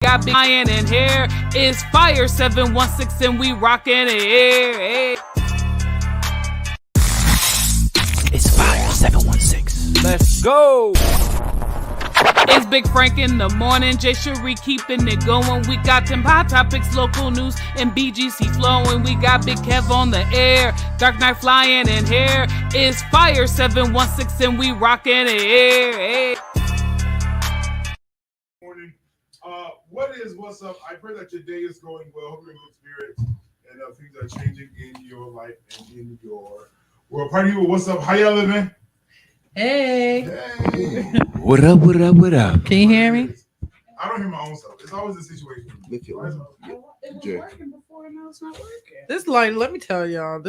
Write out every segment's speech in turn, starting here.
Got big iron in here. It's Fire 716 and we rockin' it here. It's Fire 716. Let's go. It's Big Frank in the morning. Jay Cherie keeping it going. We got them hot topics, local news, and BGC flowing. We got Big Kev on the air. Dark Knight flying in here. It's Fire 716 and we rockin' it here. What's up? I pray that your day is going well. Hope you're in good spirits and things are changing in your life and in your world. Party people, what's up? How y'all living? Hey. What up, what up, what up? Can you hear me? I don't hear my own stuff. It's always a situation. It was working before and now it's not working. This line, let me tell y'all.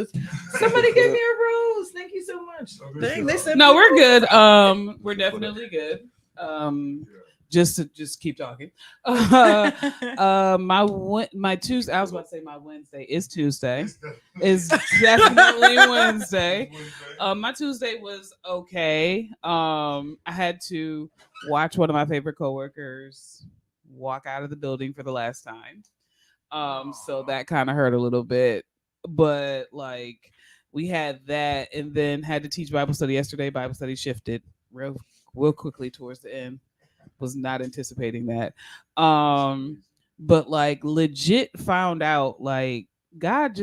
Somebody gave me a rose. Thank you so much. They said no, we're good. We're definitely good. Just keep talking. My Tuesday. I was about to say my Wednesday is Tuesday. It's definitely Wednesday. My Tuesday was okay. I had to watch one of my favorite coworkers walk out of the building for the last time. So that kind of hurt a little bit, but like we had that, and then had to teach Bible study yesterday. Bible study shifted real quickly towards the end. Was not anticipating that. But like legit found out like God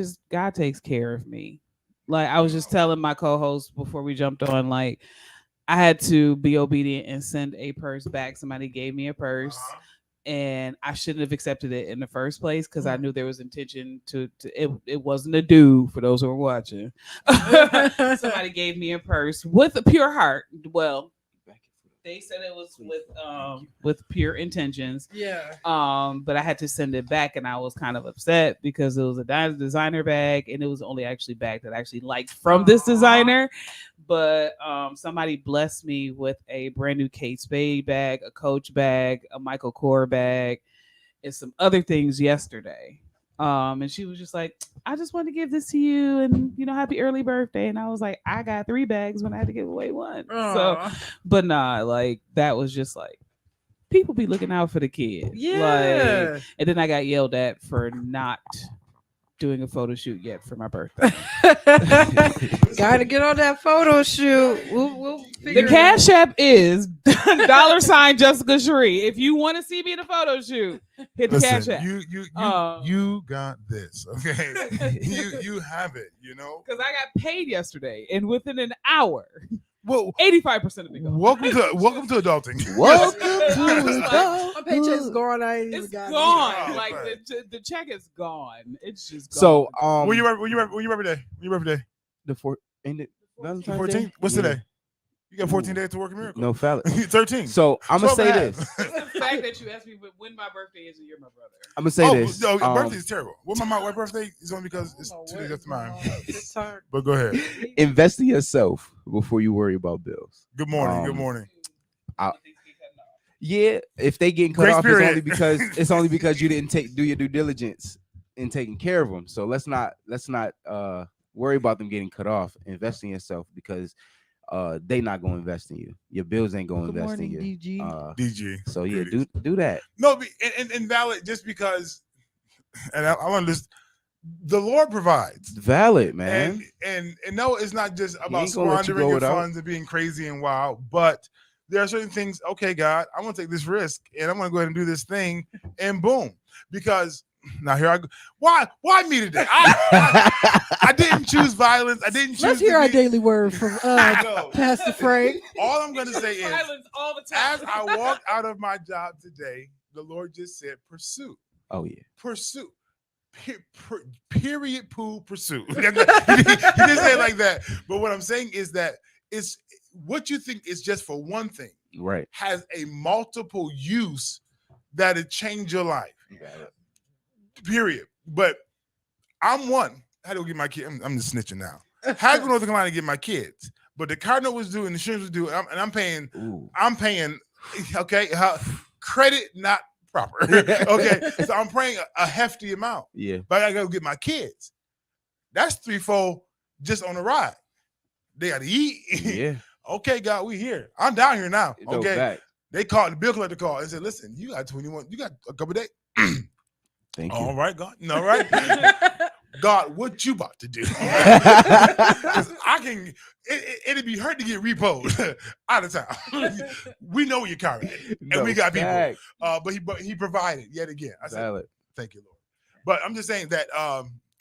takes care of me. Like I was just telling my co-host before we jumped on, like I had to be obedient and send a purse back. Somebody gave me a purse and I shouldn't have accepted it in the first place because I knew there was intention to it wasn't a do for those who are watching. Somebody gave me a purse with a pure heart. Well, they said it was with pure intentions. Yeah. But I had to send it back, and I was kind of upset because it was a designer bag, and it was only actually bag that I actually liked from this designer. But somebody blessed me with a brand new Kate Spade bag, a Coach bag, a Michael Kors bag, and some other things yesterday. And she was just like, I just want to give this to you and, happy early birthday. And I was like, I got 3 bags when I had to give away 1. So, but nah, like that was just like, people be looking out for the kids. Yeah. Like, and then I got yelled at for not doing a photo shoot yet for my birthday. Gotta get on that photo shoot. We'll the Cash App is $ Jessica Cherie. If you want to see me in a photo shoot, hit the Cash App. You got this, okay? you have it, Because I got paid yesterday, and within an hour, well, 85% of it goes. Welcome to adulting. Welcome to my paycheck's gone. It's gone. Like the check is gone. It's just gone. So When you every day? The 14th? What's today? You got 14 days to work a miracle. No valid. 13. So I'm gonna say this. The fact that you asked me when my birthday is and you're my brother. I'm gonna say this. No, birthday is terrible. My birthday is only because it's 2 days after mine. But go ahead. Invest in yourself before you worry about bills. Good morning. Good morning. Yeah, if they getting cut Grace off, period. it's only because you didn't do your due diligence in taking care of them. So let's not worry about them getting cut off. Invest in yourself because they not gonna invest in you. Your bills ain't gonna invest in you. DG. So yeah, do that. No, and valid just because, and I want to list. The Lord provides. Valid, man. And no, it's not just about squandering your funds and being crazy and wild, but there are certain things. Okay, God, I'm gonna take this risk and I'm gonna go ahead and do this thing, and boom, because. Now here I go. Why me today? I didn't choose violence. I didn't choose. Let's hear our daily word from Pastor Frank. All I'm gonna say is, violence all the time. as I walked out of my job today, the Lord just said, "Pursue." Oh yeah, pursue. Period. Pool. Pursue. He didn't say it like that. But what I'm saying is that it's what you think is just for one thing, right? Has a multiple use that it change your life. Period. But I'm one. I had to go get my kid. I'm just snitching now. Had to go to North Carolina to get my kids. But the Cardinal was due and the insurance was due. And I'm paying. Ooh. I'm paying. Okay. Credit not proper. Okay. So I'm paying a hefty amount. Yeah. But I got to go get my kids. That's 3-4 just on the ride. They got to eat. Yeah. Okay, God, we here. I'm down here now. Okay. They called the bill collector called and said, "Listen, you got 21. You got a couple days." Thank you. All right, God. All right. God, what you about to do? Because I can. It'd be hard to get repoed out of town. We know your car at, and we got people. But he provided yet again. I said, "Thank you, Lord." But I'm just saying that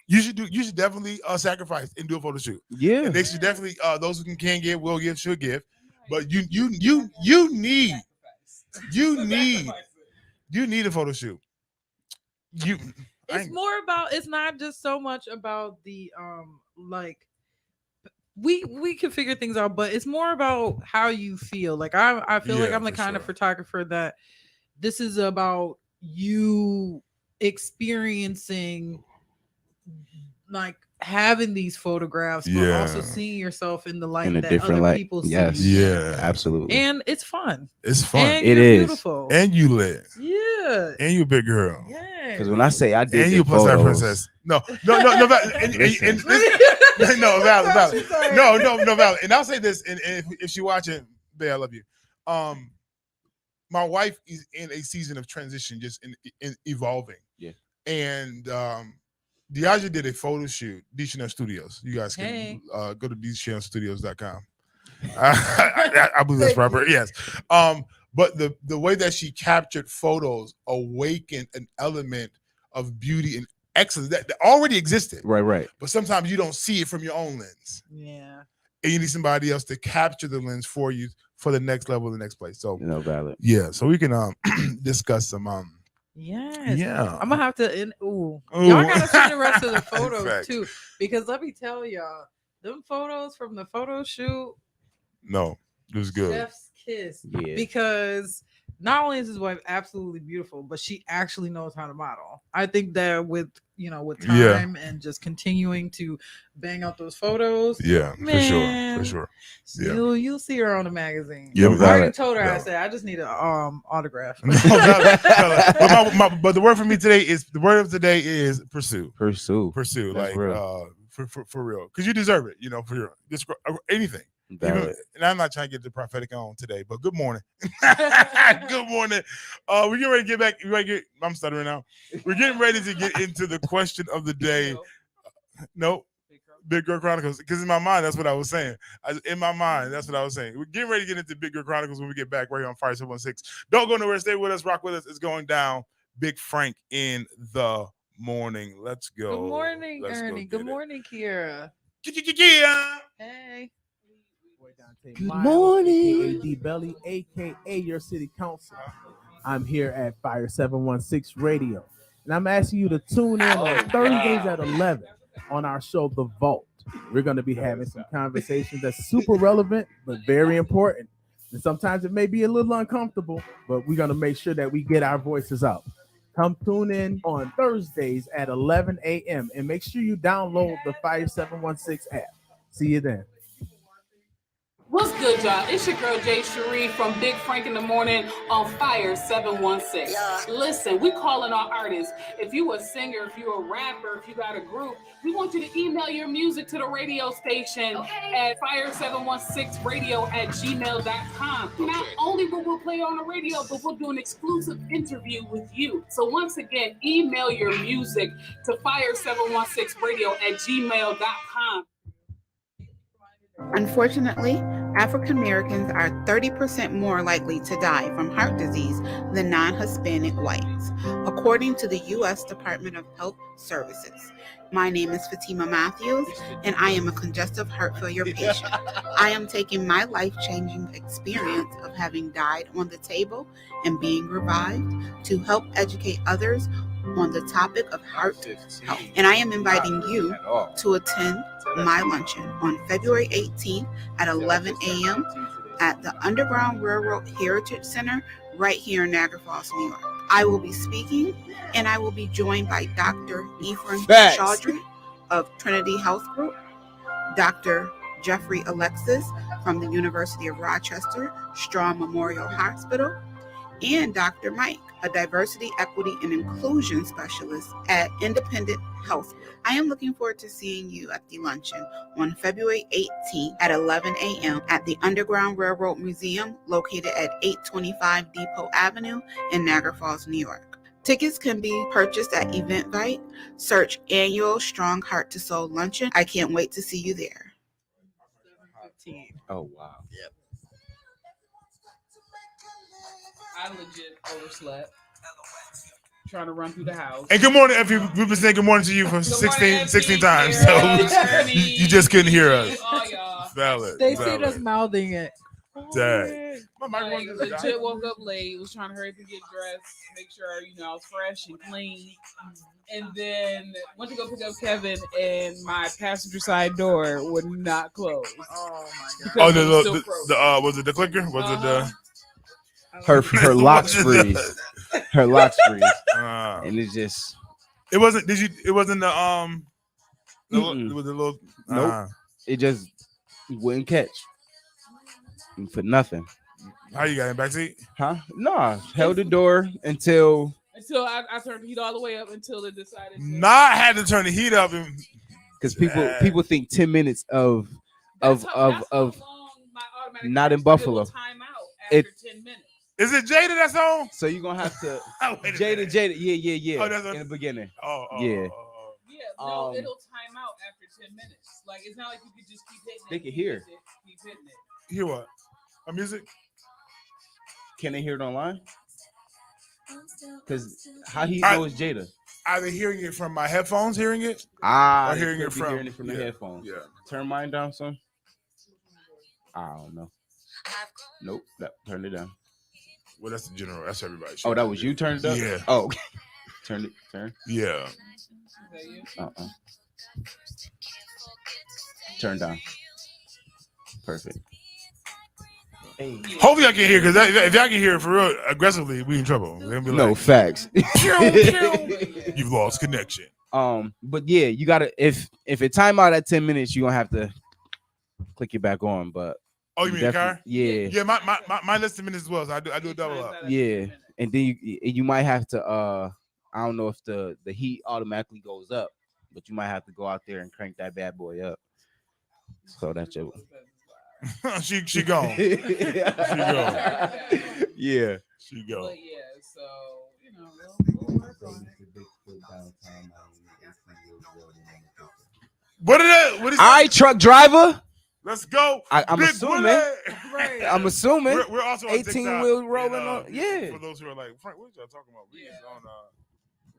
you should definitely sacrifice and do a photo shoot. Yeah, and they should definitely those who can give, will give, should give. But you need a photo shoot. It's more about, it's not just so much about the like we can figure things out, but it's more about how you feel. Like I feel like I'm the kind of photographer that this is about you experiencing, like having these photographs, but also seeing yourself in the light that other people see. Yes, yeah, absolutely. And it's fun. It's fun. And it is beautiful. And you lit. Yeah. And you a big girl. Yeah. Because when I say I did, and you plus that princess. No, Valid. No, Valid. And I'll say this, and if she watching, babe, I love you. My wife is in a season of transition, just in evolving. Yeah. And Diaja did a photo shoot, D-Chanel Studios. You guys can go to dchanelstudios.com. I believe that's proper. Yes. But the way that she captured photos awakened an element of beauty and excellence that already existed. Right. But sometimes you don't see it from your own lens. Yeah. And you need somebody else to capture the lens for you for the next level, the next place. So Valid. Yeah. So we can discuss some Yes. Yeah. I'm gonna have to y'all gotta see the rest of the photos too. Because let me tell y'all, them photos from the photo shoot. No, it was good. Chef's kiss. Yeah. Because not only is his wife absolutely beautiful, but she actually knows how to model. I think that with time and just continuing to bang out those photos. Yeah, for sure. Yeah. You'll see her on the magazine. Yeah, I already told her, I said, I just need an autograph. But the word for me today is pursue. Pursue. That's like real. For real. Because you deserve it, for real. Just anything. And I'm not trying to get the prophetic on today, but good morning. Good morning. We're getting ready to get back. I'm stuttering now. We're getting ready to get into the question of the day. No, Big Girl Chronicles. Because in my mind, that's what I was saying. We're getting ready to get into Big Girl Chronicles when we get back right here on Fire 716. Don't go nowhere. Stay with us. Rock with us. It's going down. Big Frank in the morning. Let's go. Good morning, Ernie. Good morning, Kiera. Hey. Good morning, AD Belly, aka your city council. I'm here at Fire 716 Radio, and I'm asking you to tune in on Thursdays at 11 on our show, The Vault. We're going to be having some conversations that's super relevant, but very important. And sometimes it may be a little uncomfortable, but we're going to make sure that we get our voices out. Come tune in on Thursdays at 11 a.m. and make sure you download the Fire 716 app. See you then. What's good, y'all? It's your girl Jay Cherie from Big Frank in the Morning on Fire 716. Listen, we calling our artists. If you a singer, if you a rapper, if you got a group, we want you to email your music to the radio station at fire716radio@gmail.com. Not only will we play on the radio, but we'll do an exclusive interview with you. So once again, email your music to fire716radio@gmail.com. Unfortunately, African Americans are 30% more likely to die from heart disease than non-Hispanic whites, according to the U.S. Department of Health Services. My name is Fatima Matthews, and I am a congestive heart failure patient. I am taking my life-changing experience of having died on the table and being revived to help educate others on the topic of heart health. And I am inviting you to attend my luncheon on February 18th at 11 a.m. at the Underground Railroad Heritage Center right here in Niagara Falls, New York. I will be speaking, and I will be joined by Dr. Ephraim Chaudhry of Trinity Health Group, Dr. Jeffrey Alexis from the University of Rochester Strawn Memorial Hospital, and Dr. Mike, a diversity, equity, and inclusion specialist at Independent Health. I am looking forward to seeing you at the luncheon on February 18th at 11 a.m. at the Underground Railroad Museum located at 825 Depot Avenue in Niagara Falls, New York. Tickets can be purchased at Eventbrite. Search Annual Strong Heart to Soul Luncheon. I can't wait to see you there. Oh, wow. Yep. I legit overslept. Trying to run through the house. And good morning, Effie. We've been saying good morning to you for 16 times. So you just couldn't hear us. Valid. They see us mouthing it. Dang. Like, legit woke up late, was trying to hurry up and get dressed, make sure, I was fresh and clean. And then went to go pick up Kevin, and my passenger side door would not close. Oh my God. Oh, was it the clicker? Was it the her locks freeze? Her locks freeze, and it's just. It wasn't. It wasn't the It was a little. Nope. It just wouldn't catch for nothing. How you got in backseat? Huh? No, held the door until I turned the heat all the way up until it decided. Not had to turn the heat up, because people think 10 minutes of not in Buffalo. Time out after 10 minutes. Is it Jada that song? So you're gonna have to Jada. Yeah. Oh, that's in the beginning. Yeah. No, it'll time out after 10 minutes. Like, it's not like you could just keep hitting it. They can hear. Keep hitting it. Hear what? A music? Can they hear it online? Because how he knows Jada? Either hearing it from my headphones, hearing it, or hearing it from the headphones. Yeah. Turn mine down, son. I don't know. Nope. Turn it down. Well, that's the general. That's everybody. Oh, that was you turned it up? Yeah. Oh, okay. Turn. Yeah. Turn down. Perfect. Hey. Hopefully I can hear, because if y'all can hear it for real aggressively, we in trouble. They'll be no like, facts. You've lost connection. But yeah, you gotta if it time out at 10 minutes, you're gonna have to click it back on. But you mean the car? Yeah. Yeah, my list of minutes as well. So I do a double up. Yeah, and then you might have to I don't know if the heat automatically goes up, but you might have to go out there and crank that bad boy up. So that's your she gone. She gone. Yeah. She gone. But yeah, so we'll work on it. What is all right, truck driver. Let's go. I'm assuming. Right. I'm assuming. We're also on 18 wheel rolling on. Yeah. For those who are like, Frank, what are y'all talking about? We just on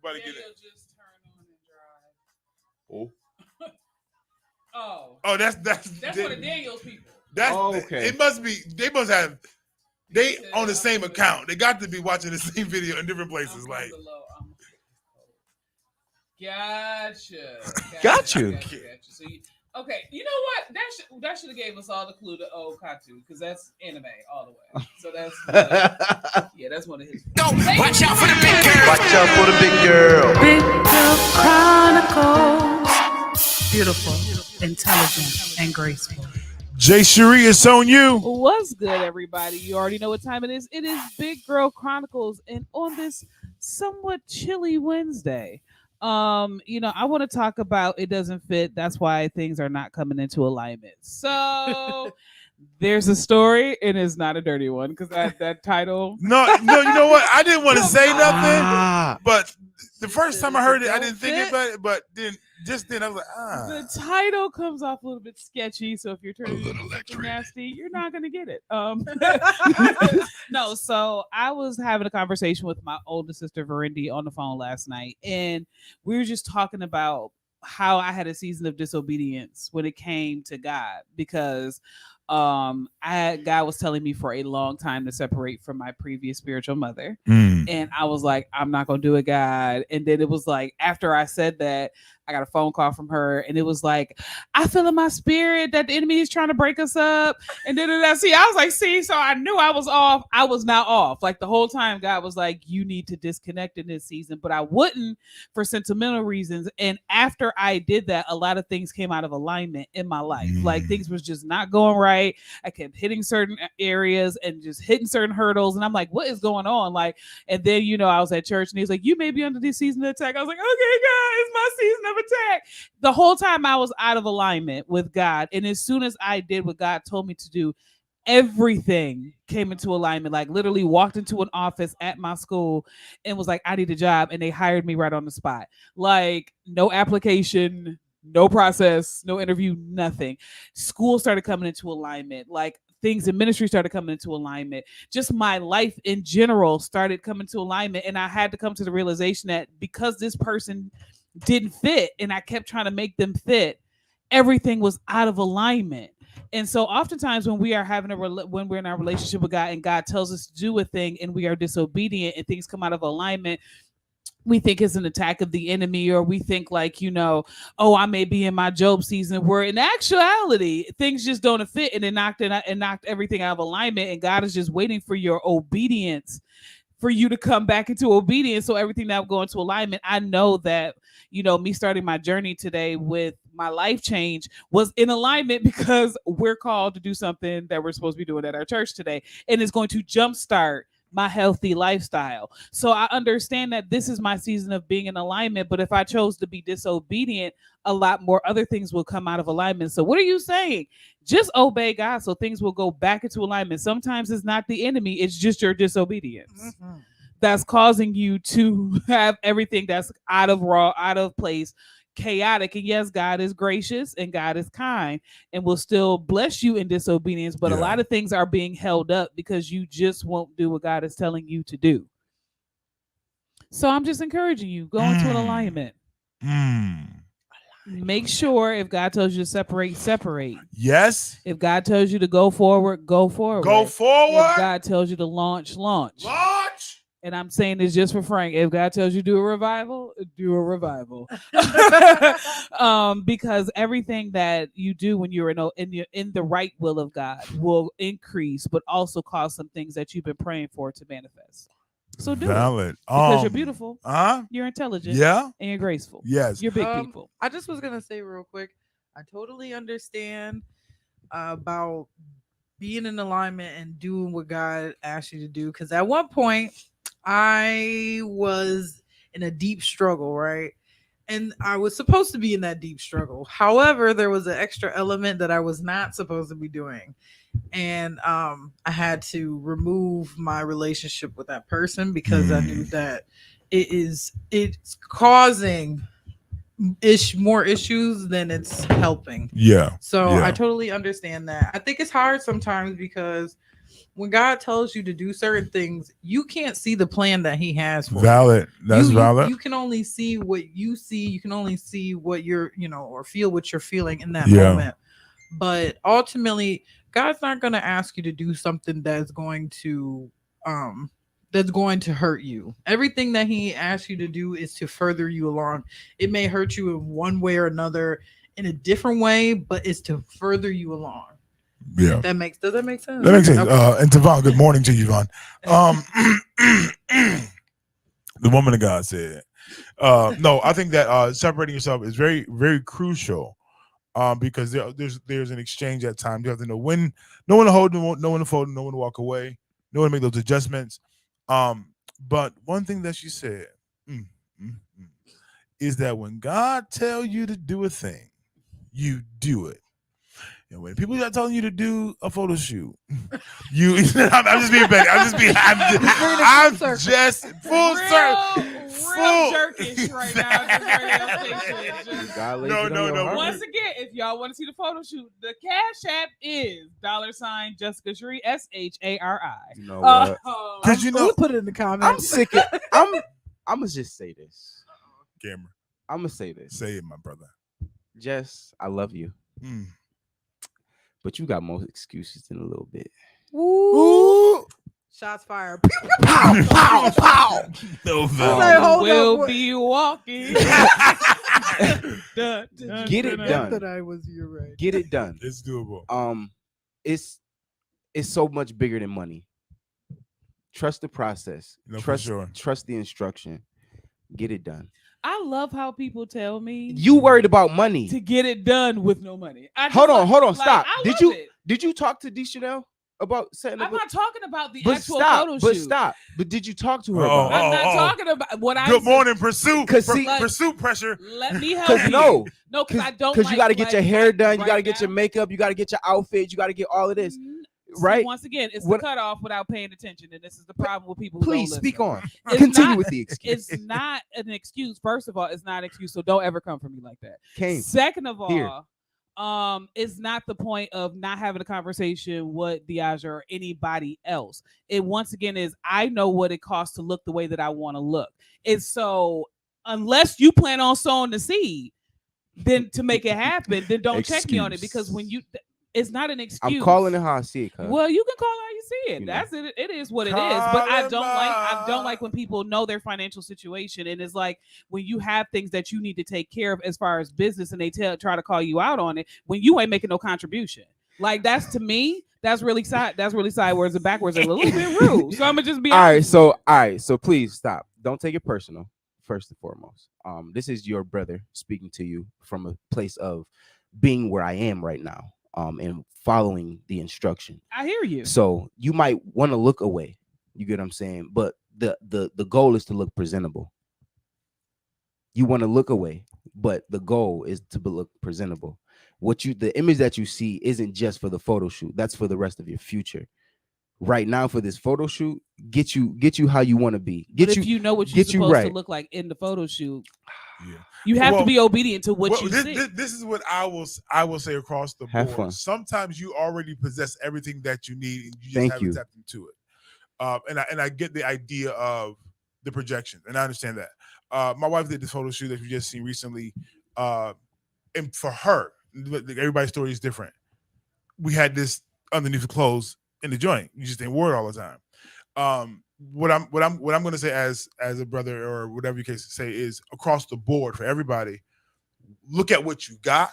everybody get it. Just turn on and drive. Oh, that's one of Daniel's people. That's okay. It must be. They must have. They on the same account. They got to be watching the same video in different places. Like. Gotcha. Got you. So okay, you know what? That should have gave us all the clue to Katu, because that's anime all the way. So that's that's one of his. Watch out for the big girl. Watch out for the big girl. Big Girl Chronicles. Beautiful, intelligent, and graceful. Jay Cherie is on you. What's good, everybody? You already know what time it is. It is Big Girl Chronicles, and on this somewhat chilly Wednesday, I want to talk about It Doesn't Fit. That's why things are not coming into alignment. So there's a story, and it's not a dirty one, because that title. No, you know what? I didn't want to say nothing, but the first time I heard it, I didn't think about it, but then I was like, The title comes off a little bit sketchy, so if you're turning something nasty, you're not gonna get it. No, so I was having a conversation with my older sister Verendi on the phone last night, and we were just talking about how I had a season of disobedience when it came to God, because God was telling me for a long time to separate from my previous spiritual mother. And I was like, I'm not gonna do it, God. And then it was like, after I said that, I got a phone call from her, and it was like, I feel in my spirit that the enemy is trying to break us up. And then I was like, see, so I knew I was off. I was not off. Like the whole time, God was like, you need to disconnect in this season, but I wouldn't for sentimental reasons. And after I did that, a lot of things came out of alignment in my life. Like things was just not going right. I kept hitting certain areas and just hitting certain hurdles. And I'm like, what is going on? Like, and then, I was at church and he's like, you may be under this season of attack. I was like, okay, God, it's my season of attack. The whole time I was out of alignment with God. And as soon as I did what God told me to do, everything came into alignment. Like literally walked into an office at my school and was like, I need a job. And they hired me right on the spot. Like no application, no process, no interview, nothing. School started coming into alignment. Like things in ministry started coming into alignment. Just my life in general started coming to alignment. And I had to come to the realization that because this person didn't fit and I kept trying to make them fit, everything was out of alignment. And so oftentimes when we are when we're in our relationship with God and God tells us to do a thing and we are disobedient and things come out of alignment, we think it's an attack of the enemy, or we think like, oh, I may be in my Job season, where in actuality things just don't fit, and it knocked everything out of alignment, and God is just waiting for your obedience, for you to come back into obedience, so everything that will go into alignment. I know that me starting my journey today with my life change was in alignment because we're called to do something that we're supposed to be doing at our church today, and it's going to jumpstart my healthy lifestyle. So I understand that this is my season of being in alignment, but if I chose to be disobedient, a lot more other things will come out of alignment. So what are you saying? Just obey God so things will go back into alignment. Sometimes it's not the enemy, it's just your disobedience that's causing you to have everything that's out of place, chaotic. And yes, God is gracious and God is kind and will still bless you in disobedience, but a lot of things are being held up because you just won't do what God is telling you to do. So I'm just encouraging you, go into an alignment. Make sure if God tells you to separate. Yes. If God tells you to go forward, go forward. Go forward. If God tells you to launch. Launch. And I'm saying this just for Frank. If God tells you to do a revival, do a revival. Because everything that you do when you're in the right will of God will increase, but also cause some things that you've been praying for to manifest. So do Valid. it. Because you're beautiful. You're intelligent. Yeah. And you're graceful. Yes. You're big people. I just was gonna say real quick, I totally understand about being in alignment and doing what God asked you to do. Because at one point I was in a deep struggle, right? And I was supposed to be in that deep struggle. However, there was an extra element that I was not supposed to be doing. And I had to remove my relationship with that person because I knew that it's causing more issues than it's helping. So I totally understand that. I think it's hard sometimes because when God tells you to do certain things, you can't see the plan that he has for valid. You. That's valid. You can only see what you see. You can only see what you're, or feel what you're feeling in that moment. But ultimately, God's not going to ask you to do something that's going to hurt you. Everything that he asks you to do is to further you along. It may hurt you in one way or another, in a different way, but it's to further you along. Yeah. Does that make sense? That makes sense. Okay. And Tavon, good morning to you, Yvonne. The woman of God said, no, I think that separating yourself is very, very crucial. Because there's an exchange at times. You have to know when to hold, know when to fold, know when to walk away, know when to make those adjustments. But one thing that she said is that when God tells you to do a thing, you do it. And when people are telling you to do a photo shoot, I'm just being petty. I'm just full circle. Real jerkish right now. No. Once again, if y'all want to see the photo shoot, the Cash App is $ Jessica Shari, SHARI. You know what? Because we'll put it in the comments. I'm sick of I'm gonna just say this. Cameron. I'm gonna say this. Say it, my brother. Jess, I love you. But you got more excuses than a little bit. Ooh. Shots fired. Pow, pow, pow. No, like, hold Will up, be walking. Get it done. That I was you right. Get it done. It's doable. It's so much bigger than money. Trust the process. No, for trust sure. Trust the instruction. Get it done. I love how people tell me You worried about money. to get it done with no money. Hold on, like, stop. I Did love you it. did you talk to D Chanel about setting up? I'm not talking about the but actual stop. photo But shoot. stop. But did you talk to her? Oh, about it? I'm not talking about what I. Good morning, pursue. 'Cause see- Pursuit pressure. Let me help Because you. no, No, because I don't. because you got to get your hair done. You right got to get your now. makeup. You got to get your outfit. You got to get all of this. See, Right? Once again, it's What- the cutoff without paying attention, and this is the problem with people. Who Please don't speak listen. on. It's Continue not- with the excuse. It's not an excuse. First of all, it's not an excuse. So don't ever come for me like that. Came. Second of all, Here. it's not the point of not having a conversation with Diaja or anybody else. It once again is I know what it costs to look the way that I want to look. It's so unless you plan on sowing the seed, then to make it happen, then don't check me on it because when you, it's not an excuse. I'm calling it how I see it. Cuz. Well, you can call it how you see it. You know. That's it. It is what it is. But I don't like. I Call don't like when people know their financial situation, and it's like when you have things that you need to take care of as far as business, and they try to call you out on it when you ain't making no contribution. Like that's to me. That's really side. That's really sideways and backwards and a little bit rude. So I'm gonna just be all honest. right. So please stop. Don't take it personal. First and foremost, this is your brother speaking to you from a place of being where I am right now. And following the instruction. I hear you. So you might want to look away. You get what I'm saying? But the goal is to look presentable. You want to look away, but the goal is to look presentable. The image that you see isn't just for the photo shoot. That's for the rest of your future. Right now, for this photo shoot, get you how you want to be. But if you know what you're supposed right. to look like in the photo shoot, Yeah. you have Well, to be obedient to what Well, you see. this is what I will say across the Have board. fun. Sometimes you already possess everything that you need, and you just Thank haven't you. tapped into it. And I get the idea of the projection, and I understand that. My wife did this photo shoot that we just seen recently, and for her, everybody's story is different. We had this underneath the clothes in the joint. You just didn't wear it all the time. What I'm going to say as a brother or whatever you case to say is across the board for everybody, look at what you got.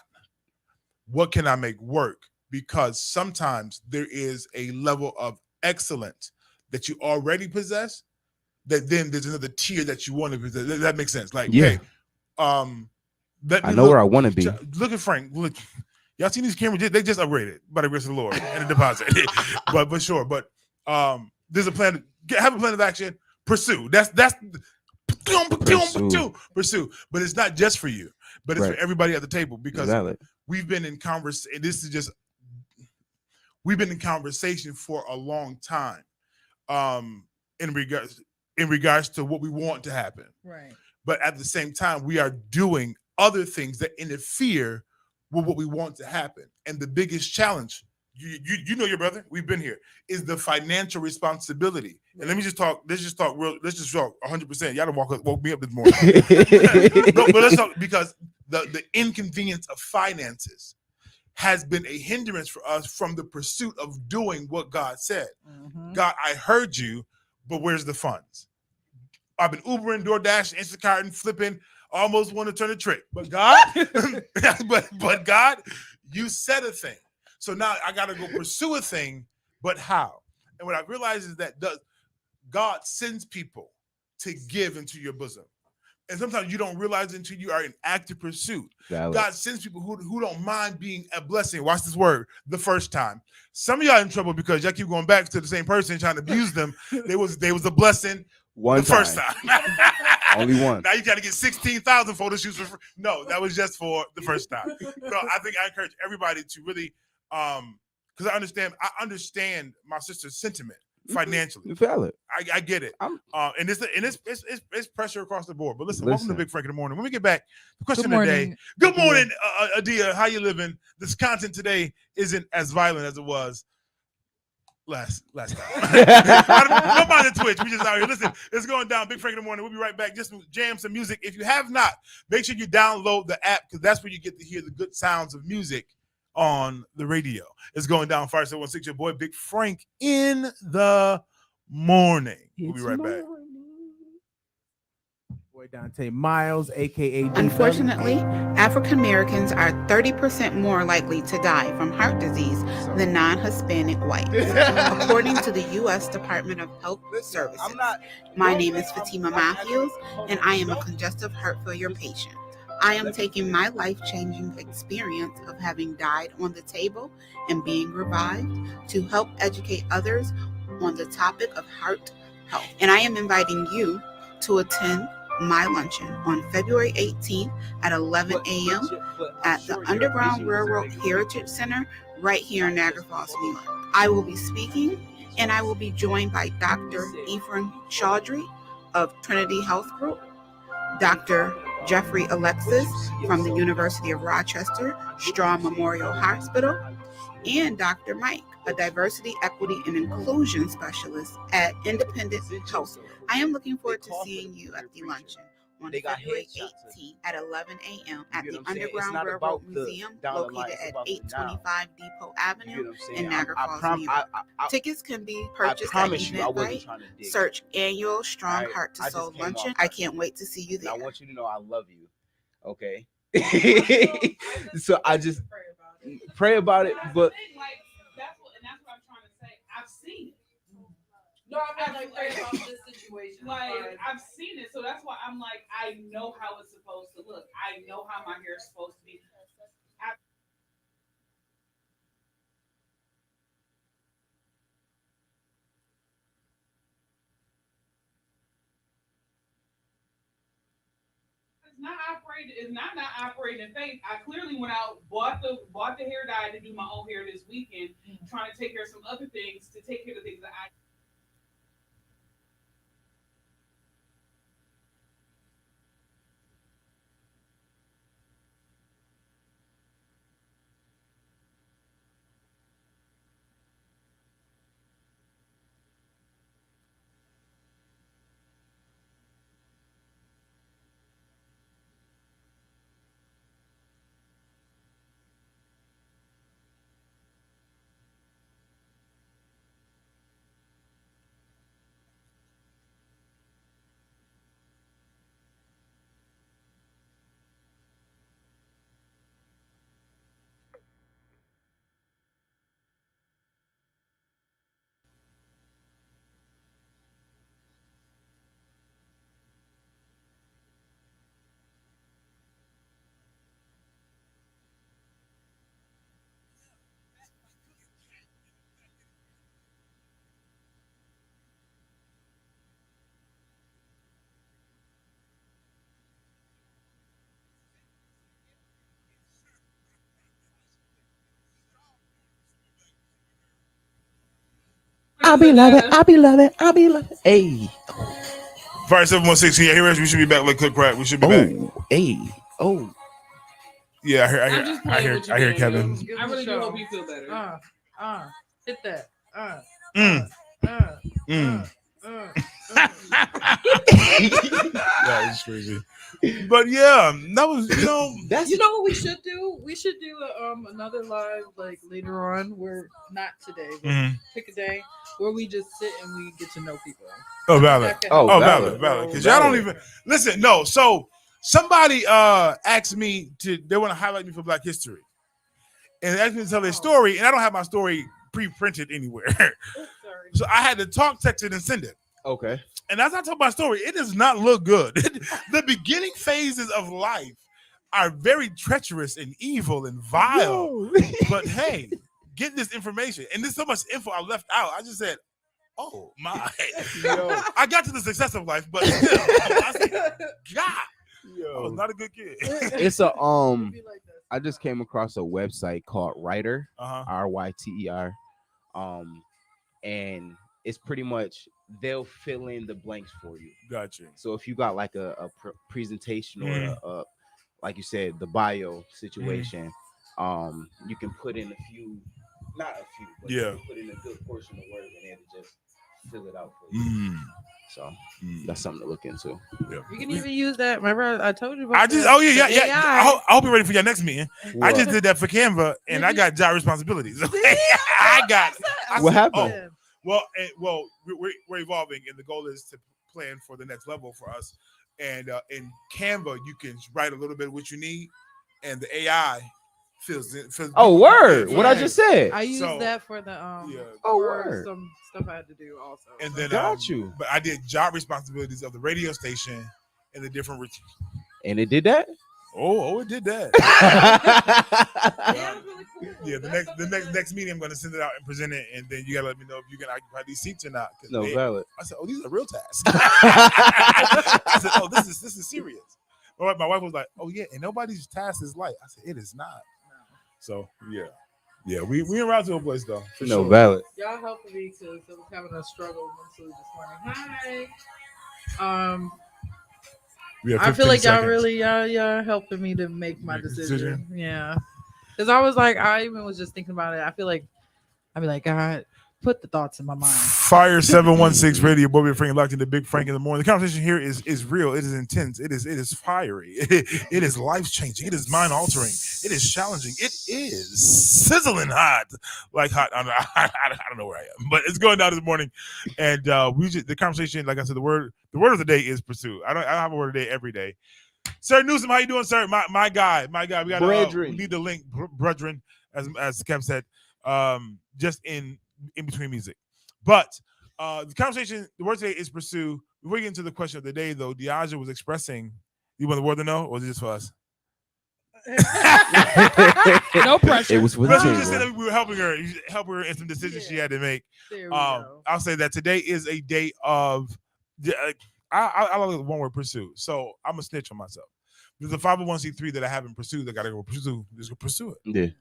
What can I make work? Because sometimes there is a level of excellence that you already possess that then there's another tier that you want to possess. That makes sense. Like, Yeah. hey, I know where I want to be. Look at Frank. Look, y'all seen these cameras? They just upgraded by the grace of the Lord and a deposit. but sure. But there's a plan. Have a plan of action. Pursue. That's pursue. But it's not just for you, but it's Right. for everybody at the table because Valid. we've been in conversation. We've been in conversation for a long time, in regards to what we want to happen. Right. But at the same time, we are doing other things that interfere with what we want to happen. And the biggest challenge, you know your brother, we've been here, is the financial responsibility. And let's just talk 100%. Y'all done woke me up this morning. but let's talk, because the inconvenience of finances has been a hindrance for us from the pursuit of doing what God said. Mm-hmm. God, I heard you, but where's the funds? I've been Ubering, DoorDash, Instacart, flipping, almost want to turn a trick. But God, but God, you said a thing. So now I got to go pursue a thing, but how? And what I realize is that God sends people to give into your bosom. And sometimes you don't realize it until you are in active pursuit. Valid. God sends people who don't mind being a blessing. Watch this word, the first time. Some of y'all in trouble because y'all keep going back to the same person trying to abuse them. They was a blessing first time. Only one. Now you got to get 16,000 photo shoots for free. No, that was just for the first time. So I think I encourage everybody to really, because I understand my sister's sentiment financially. Valid. I get it. And it's pressure across the board. But listen, welcome to Big Frank in the Morning. When we get back, the question of the day. Good morning, Adia. How you living? This content today isn't as violent as it was last time. Don't mind the Twitch. We just out here. Listen, it's going down. Big Frank in the Morning. We'll be right back. Just jam some music. If you have not, make sure you download the app because that's where you get to hear the good sounds of music on the radio. It's going down. Fire 716. Your boy Big Frank in the morning. We'll be right back. Boy Dante Miles, aka Unfortunately, African Americans are 30% more likely to die from heart disease than non-Hispanic whites, according to the U.S. Department of Health Services. My name is Fatima Matthews, and I am a congestive heart failure patient. I am taking my life-changing experience of having died on the table and being revived to help educate others on the topic of heart health. And I am inviting you to attend my luncheon on February 18th at 11 a.m. at the Underground Railroad Heritage Center right here in Niagara Falls, New York. I will be speaking, and I will be joined by Dr. Ephraim Chaudhry of Trinity Health Group, Dr. Jeffrey Alexis from the University of Rochester Strawn Memorial Hospital, and Dr. Mike, a diversity, equity, and inclusion specialist at Independent Health. I am looking forward to seeing you at the luncheon on February 18th at 11 a.m. at the Underground Railroad Museum located at 825 Depot Avenue in Niagara Falls, New York. Tickets can be purchased at Eventbrite. Search Annual Strong Heart to Soul Luncheon. I can't wait to see you there. I want you to know I love you. Okay. So I just pray about it, but that's what I'm trying to say. I've seen it. No, I'm not like about this situation. Like I've seen it, so that's why I'm like, I know how it's supposed to look. I know how my hair is supposed to be. It's not operating in faith. I clearly went out, bought the hair dye to do my own hair this weekend, trying to take care of some other things, to take care of the things that I. I'll be loving. Hey. Fire 716. Yeah, here we should be back. Like Cook Crack. We should be back. Hey. Oh. Yeah, I hear Kevin. I really do hope you feel better. Hit that. That was crazy. But yeah, that was that's what we should do. We should do another live like later on, where not today, but pick a day where we just sit and we get to know people. Oh, valid. Valid. Because y'all don't even listen. No, so somebody asked me they want to highlight me for Black History, and asked me to tell their story, and I don't have my story pre-printed anywhere. So I had to talk, text it, and send it. Okay. And as I tell my story, it does not look good. The beginning phases of life are very treacherous and evil and vile. No. But hey, get this information. And there's so much info I left out. I just said, oh my. Yo. I got to the success of life, but still, I said, God, I was not a good kid. It's a I just came across a website called Writer, RYTER. And it's pretty much they'll fill in the blanks for you. Gotcha. So if you got like a presentation or a like you said, the bio situation, you can put in a few, not a few, but you can put in a good portion of words and then just fill it out for you. So that's something to look into. Yeah. You can even use that. Remember, I told you about I hope you're ready for your next meeting. What? I just did that for Canva and I got job responsibilities. What happened? Well, we're evolving, and the goal is to plan for the next level for us. And in Canva, you can write a little bit of what you need, and the AI fills it. Oh, word! What I just said. I used So, that for the yeah. Oh, for word. some stuff I had to do also. And then Got you. But I did job responsibilities of the radio station and the different. And it did that. Oh, it did that. Yeah, it was really cool. Yeah, the next meeting, I'm going to send it out and present it, and then you got to let me know if you can occupy these seats or not. No, valid. I said, "Oh, these are real tasks." I said, "Oh, this is serious." My wife was like, "Oh yeah," and nobody's task is light. I said, "It is not." So yeah, we en route to a place though. For No, sure. valid. Y'all helped me because I was having a struggle mentally this morning. Hi. We have I feel 15 like y'all seconds. really y'all helping me to make my decision. Yeah, because I was like, I even was just thinking about it. I feel like I'd be like, God, put the thoughts in my mind. Fire 716 Radio, Bobby and Frank locked into Big Frank in the morning. The conversation here is real. It is intense. It is fiery. It is life changing. It is mind altering. It is challenging. It is sizzling hot, like hot. I don't know where I am, but it's going down this morning. And the conversation, like I said, the word of the day is pursue. I have a word of the day every day. Sir Newsom, how you doing, sir? My guy. We got we need the link, brethren, as Kev said, just in between music. But the conversation, the word today is pursue. Before we get into the question of the day, though, Deaja was expressing. You want the word to know, or was it just for us? No pressure. It was for the Because we team. just said that we were helping her in some decisions she had to make. There we go. I'll say that today is a day of. I love the one word pursue. So I'm a snitch on myself. There's a 501c3 that I haven't pursued. I gotta go pursue. Just go pursue it.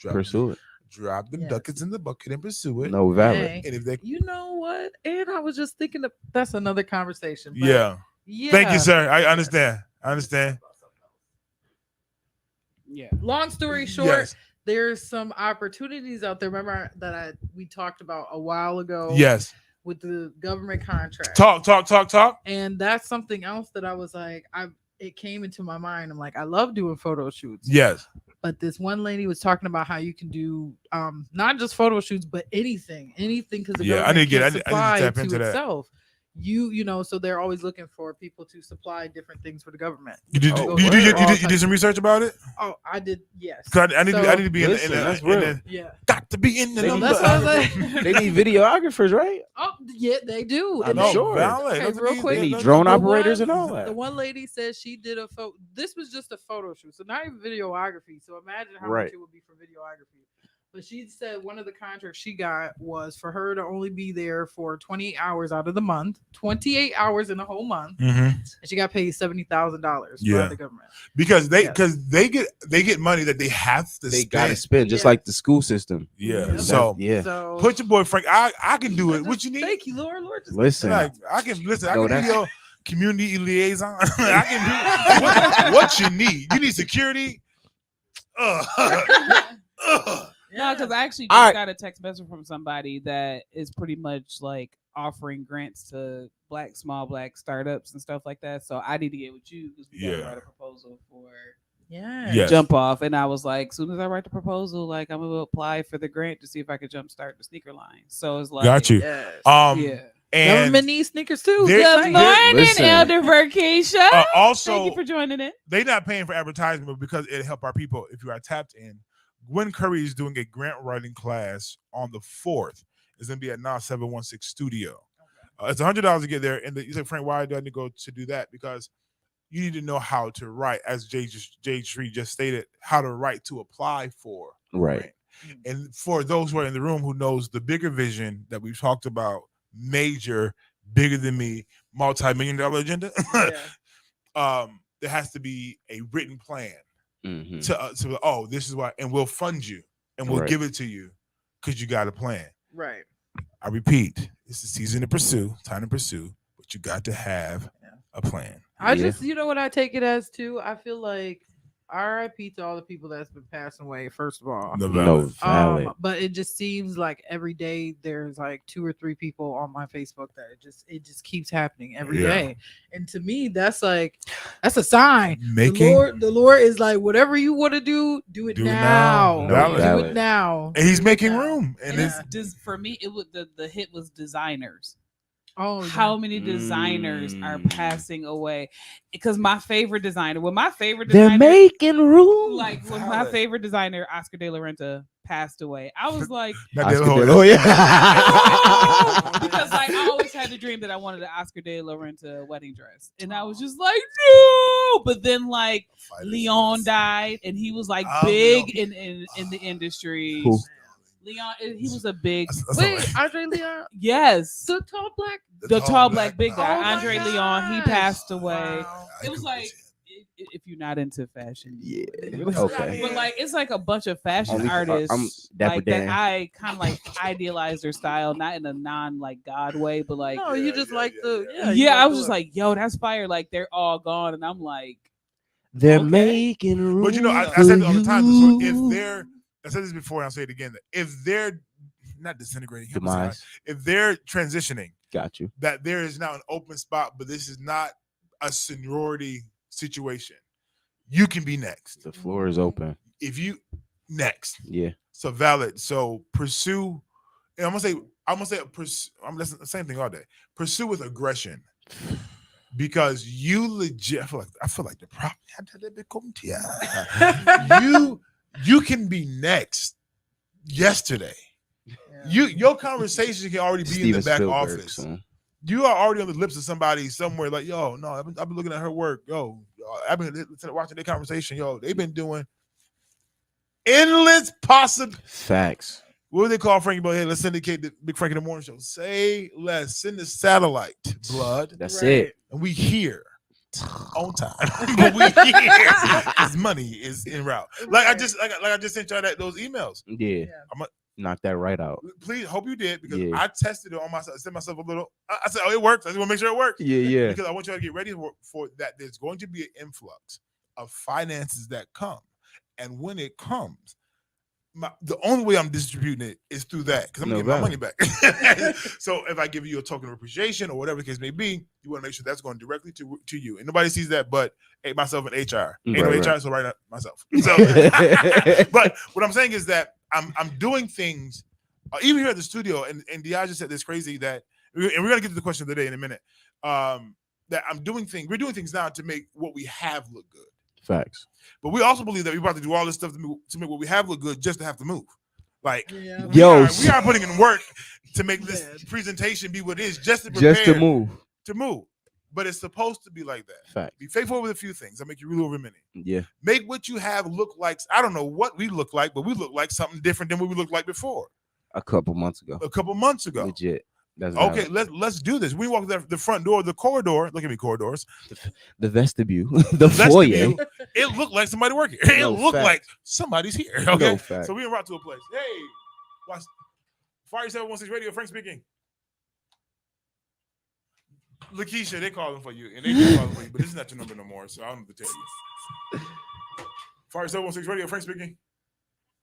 Yeah, pursue it. Drop them ducats in the bucket and pursue it. No, valid. Hey, And if they, you know what? And I was just thinking that's another conversation. But yeah. yeah. Thank you, sir. I understand. I understand. Yeah. Long story short, Yes. there's some opportunities out there. Remember that we talked about a while ago. Yes. With the government contract. Talk. And that's something else that I was like, it came into my mind. I'm like, I love doing photo shoots. Yes. But this one lady was talking about how you can do not just photo shoots, but anything because the Yeah, I need to government can't I need to tap supply into to that. itself. You know, so they're always looking for people to supply different things for the government. You did some research about it? Oh, I did. Yes. I need to be listen, that's real. Yeah. Got to be in the number. That's what I was like. They need videographers, right? Oh, yeah, they do. I'm And they- sure. Valid. Okay, real quick. They need drone The operators one- and all that. The one lady said she did a photo. This was just a photo shoot, so not even videography. So imagine how Right. much it would be for videography. But she said one of the contracts she got was for her to only be there for 28 hours out of the month, 28 hours in the whole month, Mhm. and she got paid $70,000 Yeah. by the government. Because they Yes. they get money that they have to They spend. gotta spend just Yeah. like the school system. Yeah. Yeah. So yeah. So put your boy Frank. I can do it. What you need? Thank you, Lord. Just Listen, Like I can listen. I No, can be that's- your community liaison. I can do what you need. You need security. No, because I actually All just right. got a text message from somebody that is pretty much like offering grants to small black startups and stuff like that. So I need to get with you because we got to Yeah. write a proposal for yeah. Yes. jump off. And I was like, as soon as I write the proposal, like I'm gonna apply for the grant to see if I could jumpstart the sneaker line. So it's like, Got you. Yes. yeah. And Government needs sneakers too. There- Good there- morning, listen. Elder Verkeisha. Thank also you for joining in. they're not paying for advertisement because it help our people. If you are tapped in, Gwen Curry is doing a grant writing class on the 4th. It's gonna be at Nas 716 Studio. It's $100 to get there. And you say, Frank, why do I need to go to do that? Because you need to know how to write, as Jay Tree just stated, how to write to apply for a Right. grant. And for those who are in the room who knows the bigger vision that we've talked about, major, bigger than me, multi-million-dollar agenda, Yeah. there has to be a written plan Mhm. to this is why, and we'll fund you and we'll Right. give it to you because you got a plan. Right. I repeat, it's the season to pursue, time to pursue, but you got to have a plan. I Yeah. just, you know what I take it as too? I feel like R.I.P. to all the people that's been passing away. First of all, No valid. But it just seems like every day there's like 2 or 3 people on my Facebook that it just keeps happening every day. And to me, that's a sign. The Lord is like, whatever you want to do it now. Do it now. And He's making room. And it's for me, it was the hit was designers. Oh, how many designers are passing away? Because my favorite designer, they're making room. Like when my favorite designer, Oscar De La Renta, passed away, I was like, because like I always had the dream that I wanted an Oscar De La Renta wedding dress, and I was just like, no. But then like Leon died, and he was like big in the industry. Who? Leon, he was a big. Wait, Andre Leon? Yes, the tall black big guy, Oh Andre Leon. He passed away. Wow. It was like, if you're not into fashion, okay. But like, it's like a bunch of fashion I'm artists Dapper like Dan. that. I kind of like idealize their style, not in a non like God way, but like, No, you just like the I was just like, yo, that's fire. Like they're all gone, and I'm like, they're making room. But you know, I said it all the time. So if they're, I said this before, and I'll say it again. If they're not disintegrating, if they're transitioning, got you. That there is now an open spot, but this is not a seniority situation. You can be next. The floor is open. If you next, So valid. So pursue. And I'm gonna say pursue. That's the same thing all day. Pursue with aggression, because you legit. I feel like the problem. You can be next yesterday. Your conversation can already be in the back office. You are already on the lips of somebody somewhere. Like, yo, no, I've been looking at her work. Yo, I've been watching their conversation. Yo, they've been doing endless possible facts. What do they call Frankie Boy? Hey, let's syndicate the Big Frankie in the Morning Show. Say less. Send the satellite, blood. That's it. And we here on time. But we here. His money is en route. Like I just sent y'all those emails. Yeah. I'm gonna knock that right out. Please, hope you did, because I tested it on myself. I sent myself a little. I said, oh, it works. I just want to make sure it works. Yeah. Because I want you to get ready for that. There's going to be an influx of finances that come. And when it comes, the only way I'm distributing it is through that, because I'm getting my money back. So if I give you a token of appreciation or whatever the case may be, you want to make sure that's going directly to you. And nobody sees that but myself and HR. Ain't no HR, so right now myself. So, but what I'm saying is that I'm doing things, even here at the studio, and Diaz said this crazy that, and we're gonna get to the question of the day in a minute. That we're doing things now to make what we have look good. Facts. But we also believe that we're about to do all this stuff to make what we have look good, just to have to move. Like, we are putting in work to make this presentation be what it is, just to prepare, to move. But it's supposed to be like that. Fact. Be faithful with a few things. I'll make you rule over many. Yeah. Make what you have look like. I don't know what we look like, but we look like something different than what we looked like before. A couple months ago. Legit. That's okay. Let's do this. We walk the front door, the corridor. Look at me, corridors. The vestibule, the foyer. It looked like somebody working. It looked like somebody's here. Okay. So we route to a place. Hey, watch Fire 716 Radio. Frank speaking. Lakeisha, they calling for you, and they keep calling for you, but this is not your number no more, so I don't have to tell you. Fire 716 Radio. Frank speaking.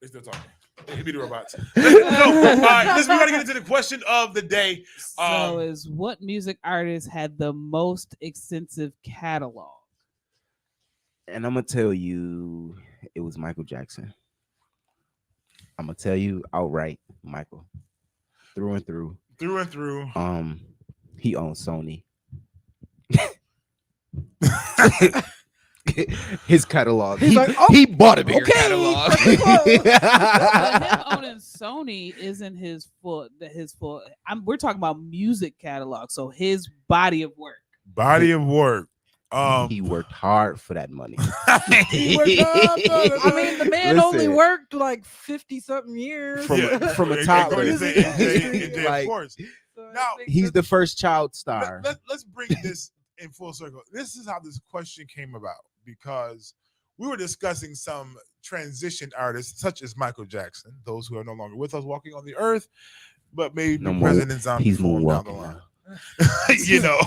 They still talking. It be the robots. We got to get into the question of the day. So, is what music artist had the most extensive catalog? And I'm gonna tell you, it was Michael Jackson. I'm gonna tell you outright, Michael, through and through. Through and through. He owns Sony. His catalog. He's he bought a bigger catalog. Him owning Sony isn't his full. We're talking about music catalog. So his body of work. He worked hard for that money. I mean, the man only worked like 50-something years from a top. Of course. Now he's the first child star. Let's bring this in full circle. This is how this question came about, because we were discussing some transition artists such as Michael Jackson, those who are no longer with us walking on the earth, but maybe president zombie he's form down the moonwalking line. you know.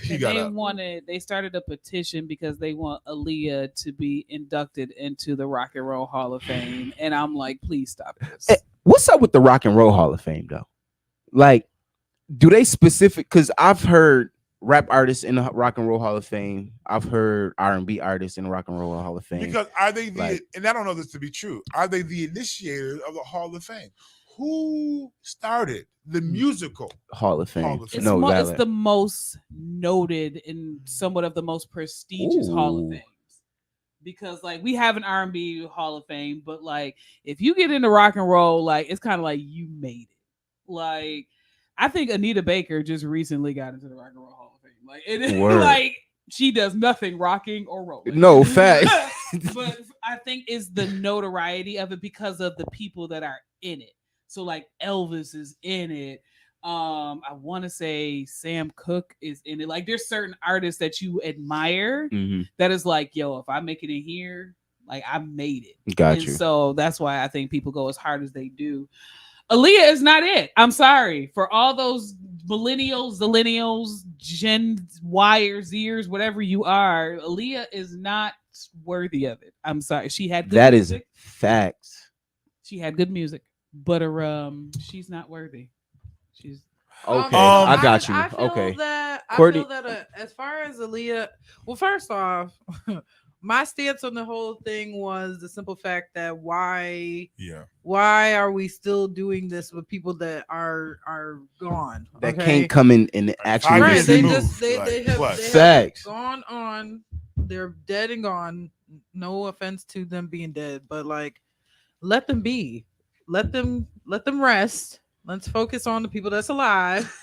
He And got they started a petition because they want Aaliyah to be inducted into the Rock and Roll Hall of Fame. And I'm like, please stop this. What's up with the Rock and Roll Hall of Fame though? Like, do they specific? Because I've heard rap artists in the Rock and Roll Hall of Fame. I've heard R&B artists in the Rock and Roll Hall of Fame. because are they the Like- and I don't know this to be true. Are they the initiators of the Hall of Fame? Who started the musical Hall of Fame. Hall of Fame? It's, No, it's valid. the most noted and somewhat of the most prestigious Hall of Ooh. Fames. Because like we have an R&B Hall of Fame, but like if you get into rock and roll, like it's kind of like you made it. Like I think Anita Baker just recently got into the Rock and Roll Hall of Fame. Like it is Word. like she does nothing rocking or rolling. No, fact. But I think it's the notoriety of it because of the people that are in it. So like Elvis is in it. I want to say Sam Cooke is in it. Like there's certain artists that you admire Mhm. that is like, yo, if I make it in here, like I made it. Got And you. so that's why I think people go as hard as they do. Aaliyah is not it. I'm sorry for all those millennials, zillennials, Gen Yers, Zers, whatever you are. Aaliyah is not worthy of it. I'm sorry. She had good That is music. facts. She had good music, but she's not worthy. She's Okay, I got you. I feel Okay, that Courtney- I feel that as far as Aaliyah, well, first off, my stance on the whole thing was the simple fact that why are we still doing this with people that are gone that okay? can't come in and actually Right, they receive- just they have Facts. gone on. They're dead and gone. No offense to them being dead, but like, let them be. Let them rest. Let's focus on the people that's alive,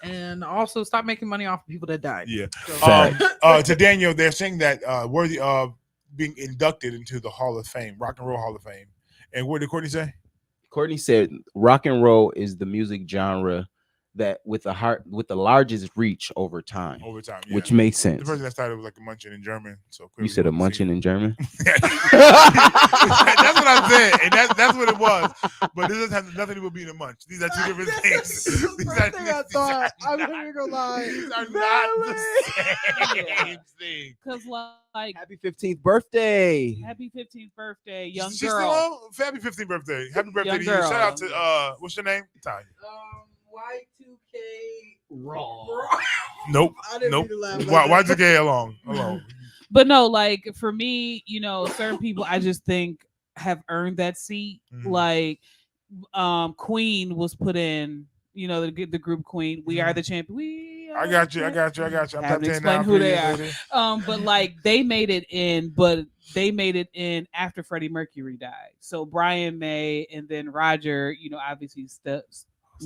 and also stop making money off of people that died. Yeah. So- To Daniel, they're saying that worthy of being inducted into the Hall of Fame, Rock and Roll Hall of Fame. And what did Courtney say? Courtney said rock and roll is the music genre that with the largest reach over time. Over time, which yeah. makes The sense. person that started was like a Munchin in German. So You clearly said a we munchin in German. That's what I said, and that's what it was. But this doesn't have nothing to do with being a munch. These are two different things. These are I'm not even gonna lie. These are not the same thing. because like Happy 15th birthday. happy 15th birthday, young She's girl. still on? Happy 15th birthday. Happy birthday Young to you. girl. Shout out to what's your name? Tanya. Y2K Raw. Nope. I didn't Nope. mean to laugh like Why that. JK along? But no, like for me, certain people I just think have earned that seat. Mhm. Like Queen was put in, the group Queen. We are the champion. I got you. I'm Haven't top 10 explained now. who they 3 are. years later. But like they made it in, but they made it in after Freddie Mercury died. So Brian May and then Roger, obviously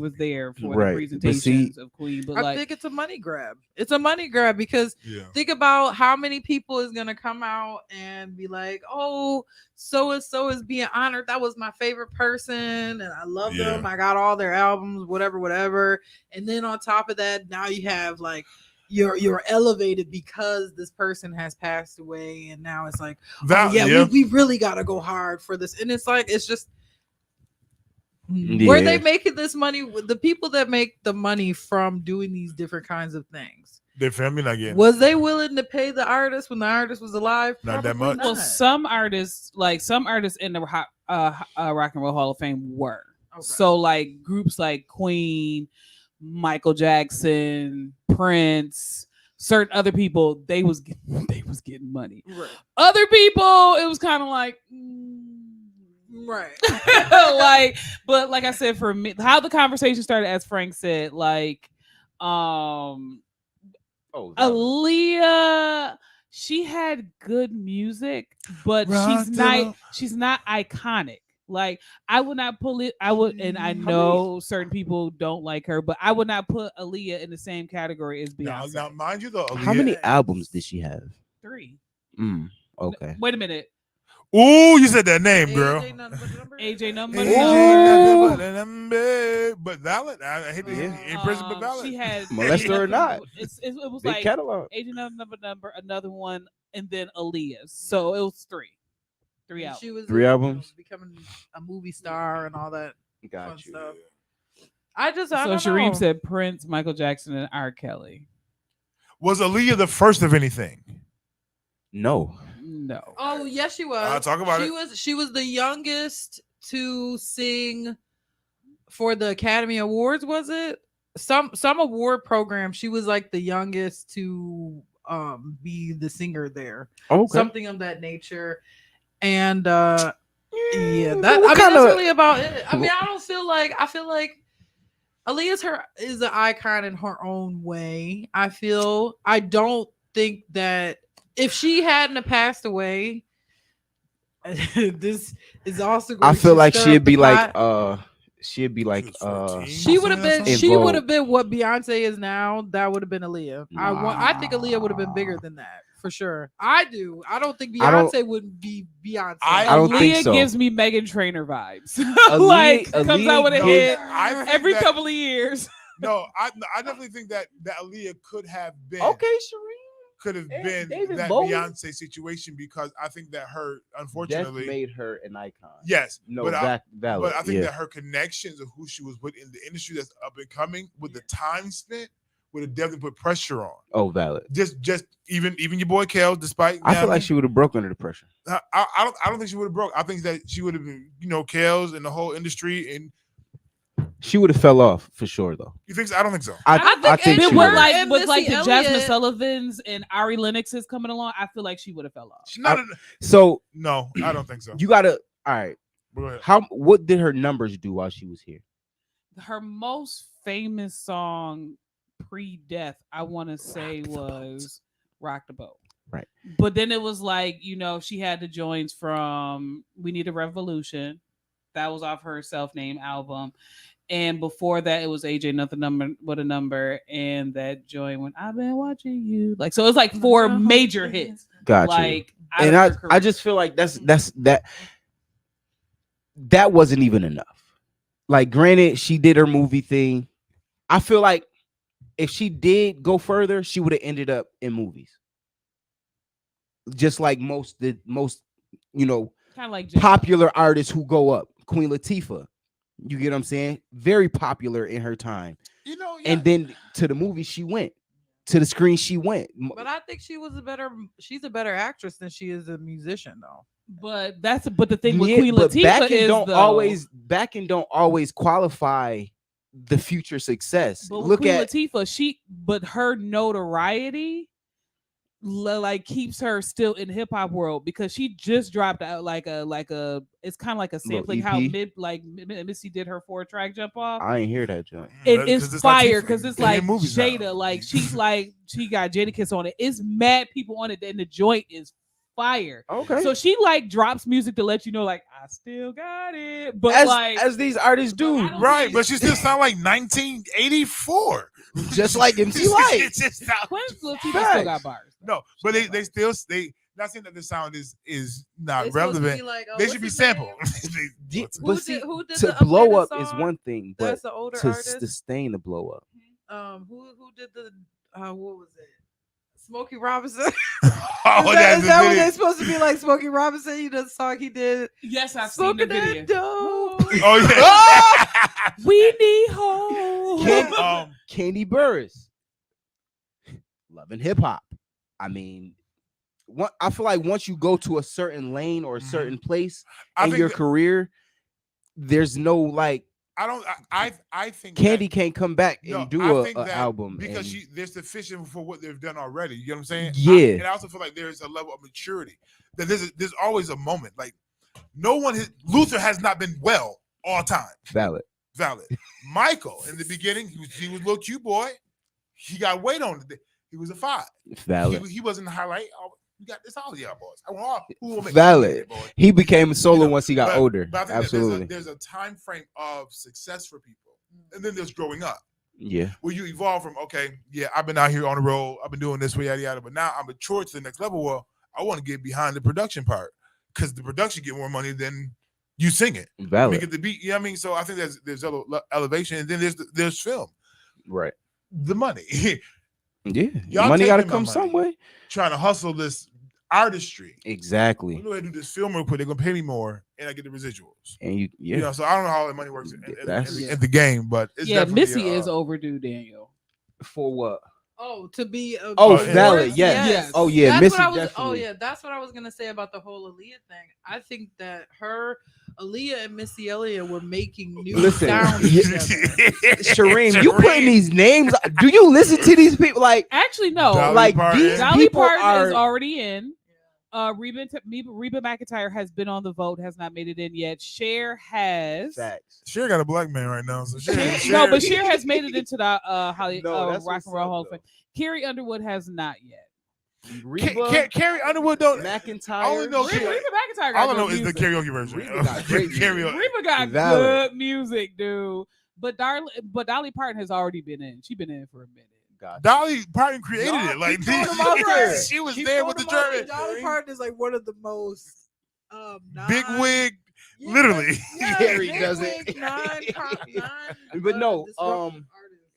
was there for Right. the But presentations see- of Queen. But I like think it's a money grab. It's a money grab because Yeah. think about how many people is gonna come out and be like, "Oh, so and so is being honored. That was my favorite person, and I love Yeah. them. I got all their albums, whatever." And then on top of that, now you have like you're elevated because this person has passed away, and now it's like, we really gotta go hard for this, and it's like it's just. Where they Yeah. making this money? The people that make the money from doing these different kinds of things. Their family not getting. Was they willing to pay the artist when the artist was alive? Not that Probably much. well, not. some artists in the Rock and Roll Hall of Fame were. Okay. So like groups like Queen, Michael Jackson, Prince, certain other people, they was getting money. Right. Other people, it was kind of like. Right. But like I said, for me, how the conversation started, as Frank said, like, Aaliyah, she had good music, but she's not iconic. Like, I would not pull it. And I know certain people don't like her, but I would not put Aaliyah in the same category as Beyonce. Now, mind you, though, How many albums did she have? 3. Okay. Wait a minute. Ooh, you said that name, girl. AJ number. But valid. I hate to in prison, but valid. She had Molester or not. It was Big like catalog. Agent number, another one, and then Aaliyah. So it was 3 albums. She was 3 albums? becoming a movie star and all that fun Got you. stuff. I don't So know. Shareem said Prince, Michael Jackson, and R. Kelly. Was Aaliyah the first of anything? No. No. Oh yes, she was. Talk about she it. She was the youngest to sing for the Academy Awards. Was it some award program? She was like the youngest to be the singer there. Okay. Something of that nature. And yeah, that What that's kinda- really about it. I mean, I feel like Aaliyah is an icon in her own way. I don't think that if she hadn't have passed away, this is also. I feel like she'd be like She would have been involved. what Beyonce is now. That would have been Aaliyah. I think Aaliyah would have been bigger than that for sure. I do. I don't think Beyonce would be Beyonce. I don't think so. gives me Meghan Trainor vibes. Like comes out with a no, hit I think every that- couple of years. No, I definitely think that Aaliyah could have been could have been David that Bowie. Beyonce situation because I think that her Death unfortunately made her an icon. yes, No, but I valid. think yeah. that her connections of who she was with in the industry that's up and coming with the time spent would have definitely put pressure on. Oh, valid. Just even your boy Kels, despite I feel like she would have broke under the pressure. I don't think she would have broke. I think that she would have been, Kels and the whole industry. And She would have fell off for sure, though. you think so? I don't think so. I think It she would would. like And with like Missy the Jasmine Elliott- Sullivans and Ari Lennox's coming along. I feel like she would have fell off. She's not So no, I don't think so. you gotta. All right. Go ahead. What did her numbers do while she was here? Her most famous song pre-death, I want to say, was "Rock the Boat." Right. But then it was like, she had the joints from "We Need a Revolution." That was off her self-named album. And before that, it was AJ Nothing Number But a Number, and that joint when I've been watching you. Like, so it was like 4 major hits. Gotcha. Like, And I just feel like that wasn't even enough. Like, granted, she did her movie thing. I feel like if she did go further, she would have ended up in movies. Just like most kind of like popular artists who go up. Queen Latifah. You get what I'm saying? Very popular in her time. Yeah. And then to the movie she went. To the screen she went. But I think she's a better actress than she is a musician, though. But the thing with Yeah, Queen but Latifah is backing don't always qualify the future success. But with Look Queen at Latifah, her notoriety like keeps her still in hip hop world because she just dropped out like a it's kind of like a sampling how EP? Missy did her 4-track jump off. I ain't hear that joint. It's fire because it's like movies now. Jada, like she's like she got Jadakiss on it. It's mad people on it, and the joint is fire. Okay. So she like drops music to let you know, like I still got it, but as these artists do, Right, but she still sound like 1984. just like MC Light. It's just not- Queen Latifah still got bars. No, but they not saying that the sound is not It's supposed to be relevant. like, they what's should be his name? sampled. Yeah, What's- but see, who did to the blow updated up is song? one thing, but That's the older to artist. sustain the blow up. Who did the what was it? Smokey Robinson. Oh, is that what it they're is. supposed to be like? Smokey Robinson, you know the song he did. Yes, I've seen Smoking the that video. dope. Oh yeah. We need hope. Candy Burris, loving hip hop. I mean, I feel like once you go to a certain lane or a certain place I in think your that- career, there's no like I think Candy that- can't come back and No, do I think a that album because and- they're sufficient for what they've done already. You know what I'm saying? Yeah. And I also feel like there's a level of maturity. That there's always a moment. Like Luther has not been well all time. valid. Michael in the beginning, he was a little cute boy. He got weight on it. He was a 5. Valid. He wasn't the highlight. Oh, you got this all y'all boys. I want all who will make Valid. it, boy. He became a solo You know, once he got but- older. but I think that Absolutely. there's a time frame of success for people, and then there's growing up. Yeah. Where you evolve from, okay, yeah, I've been out here on the road, I've been doing this, yada yada, but now I'm mature to the next level. Well, I want to get behind the production part because the production get more money than you sing it. Valid. We get the beat. You know what I mean? So I think there's elevation, and then there's film, Right. the money. Yeah. Y'all Money got to taking my come money. some way. Trying to hustle this artistry. Exactly. I'm going to do this film real quick. They're going to pay me more, and I get the residuals. And You know, so I don't know how that money works That's- at the game, but it's definitely, Missy is overdue, Daniel. For what? Oh, to be a valid. Yes. Oh yeah, that's Missy what I was. definitely. Oh yeah, that's what I was gonna say about the whole Aaliyah thing. I think that Aaliyah and Missy Elliott were making new Listen, sounds together. Shireen, you putting these names? Do you listen to these people? Like, Actually, no. Dolly like Parton. these Dolly people Parton are is already in. Reba McEntire has been on the vote, has not made it in yet. Cher has. facts. Cher got a black man right now, so Cher, No, but Cher has made it into the Hollywood No, that's Rock what's and Roll up, Hall of though. Fame. Carrie Underwood has not yet. Reba Carrie Underwood don't. McEntire. I only know Reba McEntire got All I good know is the music. karaoke version. Reba got great music. Karaoke. Reba got Valid. good music, dude. But Dolly Parton has already been in. She's been in for a minute. God. Dolly Parton created Y'all it. Like keep throwing them out there. she was Keep there throwing with the them out there, German Dolly Parton is like one of the most big wig. Yeah, Literally. yeah, Carrie big does wig, it. nine, But no, disruptive artists,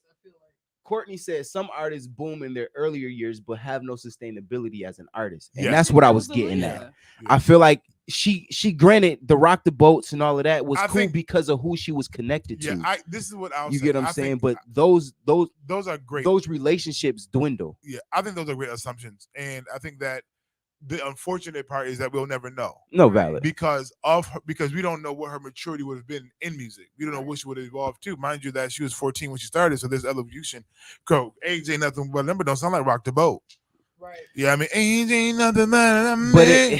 I feel like. Courtney said some artists boom in their earlier years, but have no sustainability as an artist, and Yeah. that's what I was That getting Aaliyah. at. I feel like she granted the rock the boats and all of that was I cool think- because of who she was connected Yeah, to. this is what I was You saying. get what I'm I saying? think But those those are great. those relationships dwindle. Yeah, I think those are great assumptions. And I think that the unfortunate part is that we'll never know. No valid. Because we don't know what her maturity would have been in music. We don't know what she would have evolved to. Mind you, that she was 14 when she started, so there's evolution. Go, age ain't nothing but number. Don't sound like Rock the Boat. Right. Yeah, I mean, age ain't nothing but a But man.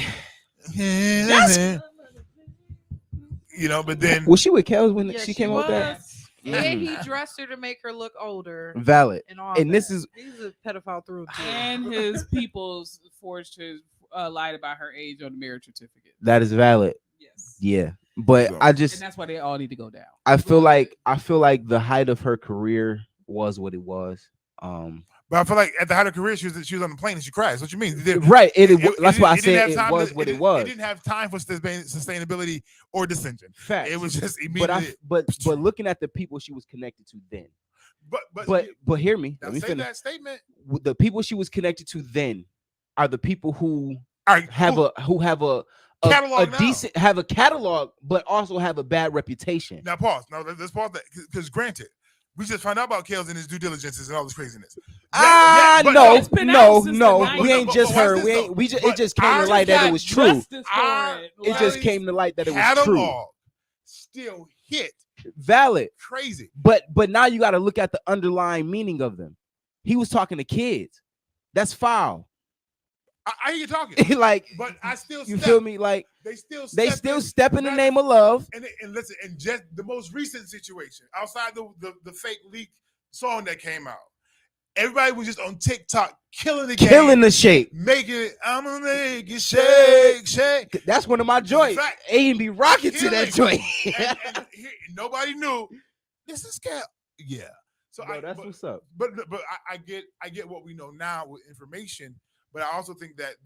You know, but then was she with Kels when Yeah, she came out with that? was. And he dressed her to make her look older. Valid. And all And this that. is He's a pedophile through and through. And his peoples forged his lied about her age on the marriage certificate. that is valid. Yes. Yeah. But So- I And just that's why they all need to go down. I feel like the height of her career was what it was. but I feel like at the height of her career, she was on the plane and she crashed. What you mean? Right. That's why I didn't said have it time was to- what it it was. didn't have time for sustainability or dissension. Facts. It was just but immediately. but looking at the people she was connected to then. But But hear me. now Let me say finish. that statement. The people she was connected to then are the people who All right, have cool. a Catalog now. decent have a catalog, but also have a bad reputation. Now pause. Now let's pause that because granted, we just found out about Kales and his due diligences and all this craziness. But No, it's been out since the no, 90s. we ain't But just watch her. this, We though. ain't. We just. But It just came I to light that it got was true. justice for Our- it. It just came to light that it was true. Catalog still hit Valid. crazy. But now you got to look at the underlying meaning of them. He was talking to kids. That's foul. I hear you talking, Like, but I still you step. feel me? Like They still they step still in. step in the That- name of love. And listen, and just the most recent situation outside the fake leak song that came out, everybody was just on TikTok killing the game, Killing the shape. making it. I'm gonna make it shake, shake. That's one of my joints. fact, A and B rocking to that joint. and nobody knew this is Cal. Yeah. So Bro, that's what's up. But I get what we know now with information. But I also think that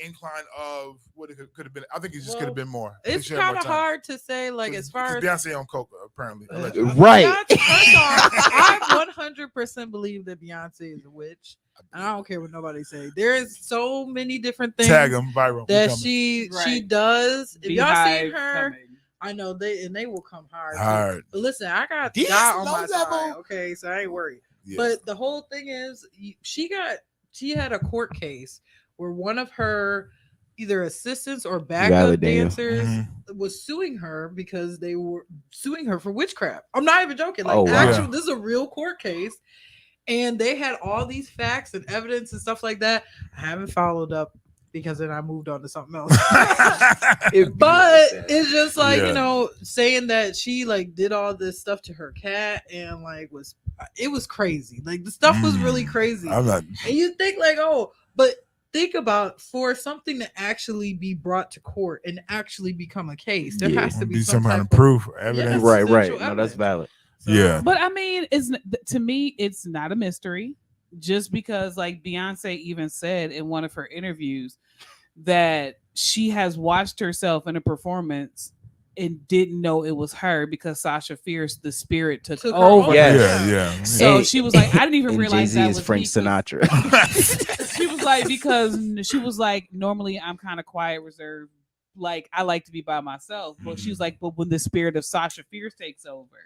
incline of what it could have been. I think it just could have been more. They It's should have kind more of time. hard to say, like, as far as Beyonce on Coca, apparently. allegedly. Right. Beyonce, first off, I 100% believe that Beyonce is a witch. And I don't care what nobody say. There is so many different things Tag them viral. that We coming. she does. If y'all Beehive seen her, coming. I know they will come hard. Hard. But listen, I got This God on my low side. level. Okay, so I ain't worried. Yeah. But the whole thing is, she had a court case where one of her either assistants or backup Valid, Daniel. dancers Mhm. was suing her because they were suing her for witchcraft. I'm not even joking. Like, Oh, wow. actual, Yeah. this is a real court case. And they had all these facts and evidence and stuff like that. I haven't followed up because then I moved on to something else. But it's just like, Yeah. you know, saying that she like did all this stuff to her cat and like it was crazy. Like the stuff was really crazy. I'm not. And you think like, oh, but think about for something to actually be brought to court and actually become a case, there has to be some some kind type of proof or Yes. evidence. Right, right. Essential No, that's evidence. valid. Yeah. But I mean, to me, it's not a mystery. Just because, like Beyonce even said in one of her interviews, that she has watched herself in a performance and didn't know it was her because Sasha Fierce, the spirit, took Took her over. over. Yes. Yeah. So And- she was like, I didn't even and realize Jay-Z that is was Frank me 'cause- Sinatra. She was like, because she was like, normally I'm kind of quiet, reserved. Like I like to be by myself. But she was like, but when the spirit of Sasha Fierce takes over,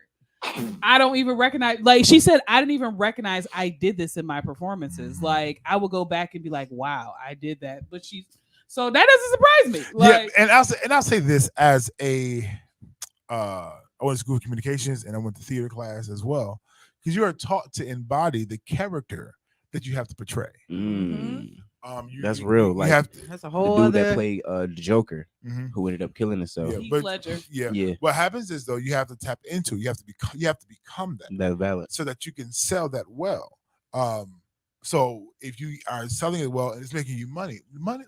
I don't even recognize. Like she said, I didn't even recognize I did this in my performances. Like I would go back and be like, wow, I did that. But so that doesn't surprise me. Like, yeah, and I'll say this as a I went to school of communications and I went to theater class as well, because you are taught to embody the character that you have to portray. That's real. Like have to, That's a the whole dude other. that played the Joker, Mhm. who ended up killing himself. Yeah, Heath Ledger. Yeah. What happens is though you have to tap into. You have to become that. That's valid. So that you can sell that well. So if you are selling it well and it's making you money,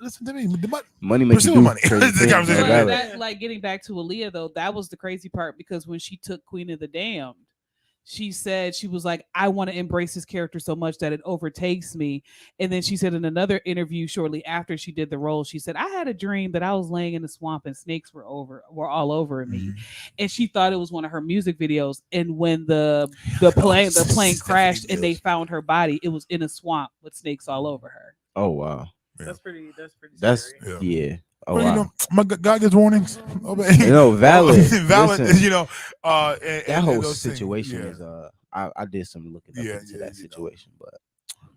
listen to me, the Money makes you pursue do money. crazy It's the things. conversation. That's But valid. that, like getting back to Aaliyah though, that was the crazy part because when she took Queen of the Damned, she said she was like, I want to embrace this character so much that it overtakes me. And then she said in another interview shortly after she did the role, she said, I had a dream that I was laying in the swamp and snakes were all over me. And she thought it was one of her music videos. And when the plane crashed and they found her body, it was in a swamp with snakes all over her. Oh wow. That's pretty. That's scary. yeah. Oh Well, wow. you know, my God gives warnings. Valid. Valid. Listen, You know, that whole those things, situation yeah. is I did some looking up into that situation,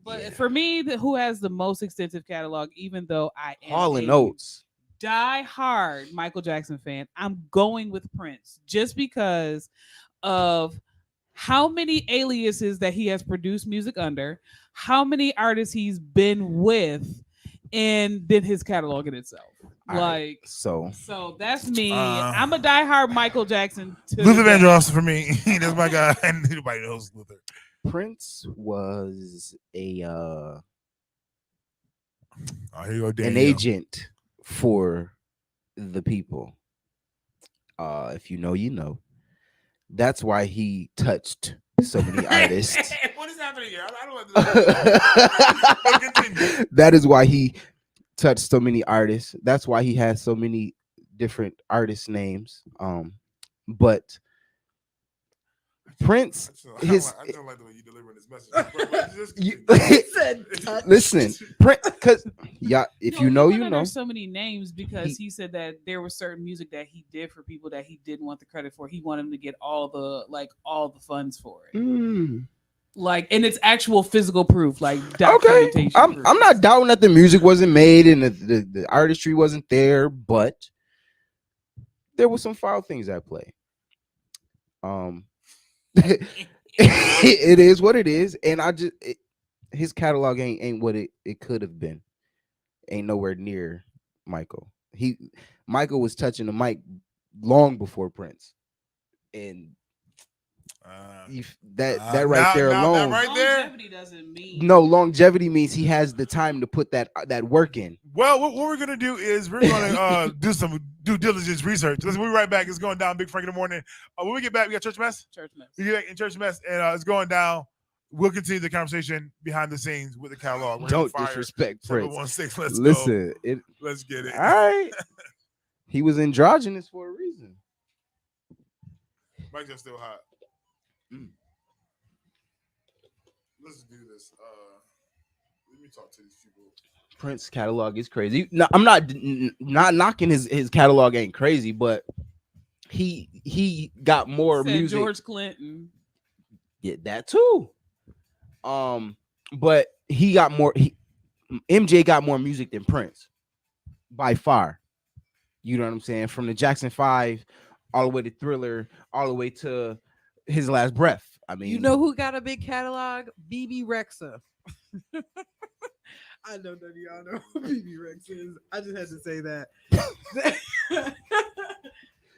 But for me, who has the most extensive catalog, even though I am Hall and a Oates. die hard Michael Jackson fan, I'm going with Prince just because of how many aliases that he has produced music under, how many artists he's been with, and then his catalog in itself. Alright, Like so that's me. I'm a diehard Michael Jackson. Luther Vandross for me. That's my guy, and nobody knows Luther. Prince was Here you go, an Daniel. agent for the people. If you know, you know. That's why he touched so many artists. What is happening here? I don't understand. That is why he touched so many artists. That's why he has so many different artist names. But Prince, I don't like the way you deliver this message. listen, Prince, because if you know, you know. There's so many names because he said that there was certain music that he did for people that he didn't want the credit for. He wanted them to get all the funds for it. Like, and it's actual physical proof, like documentation. Okay, I'm not doubting that the music wasn't made and the artistry wasn't there, but there was some foul things at play. It is what it is, and his catalog ain't what it could have been. Ain't nowhere near Michael. Michael was touching the mic long before Prince, and that right there alone. That right there. Longevity doesn't mean No, longevity means he has the time to put that work in. Well, what we're gonna do is we're gonna do some due diligence research. We'll be right back. It's going down, Big Frank in the morning. When we get back, we got Church Mess. We get back in Church Mess, and it's going down. We'll continue the conversation behind the scenes with the catalog. We're Don't on Fire disrespect Prince. 716. Let's Listen, go. Let's get it. All right. He was androgynous for a reason. Mike's still hot. Let's do this. Let me talk to these people. Prince catalog is crazy. No, I'm not knocking his catalog ain't crazy, but he got more Said music. George Clinton. Yeah, that too. But he got more. MJ got more music than Prince by far. You know what I'm saying? From the Jackson 5 all the way to Thriller, all the way to his last breath. I mean, You know who got a big catalog? BB Rexa. I know none of y'all know who BB Rexa is. I just had to say that.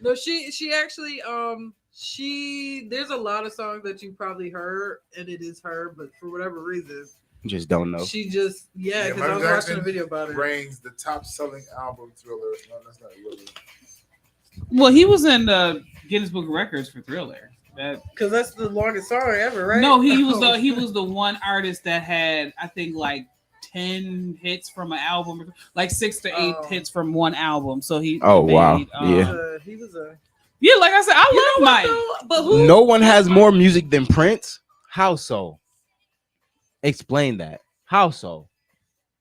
No, she actually there's a lot of songs that you probably heard and it is her, but for whatever reason, just don't know. she just because I Michael was watching Jackson a video about it. Brings the top selling album Thriller. No, that's not really. Well, he was in the Guinness Book of Records for Thriller. Because that's the longest song ever, right? No, he was the one artist that had, I think, like 10 hits from an album, like 6 to 8 hits from one album. So he Oh, wow. made, Yeah. He was a Yeah, like I said, I love Mike. But who? No one has more music than Prince. How so? Explain that. How so?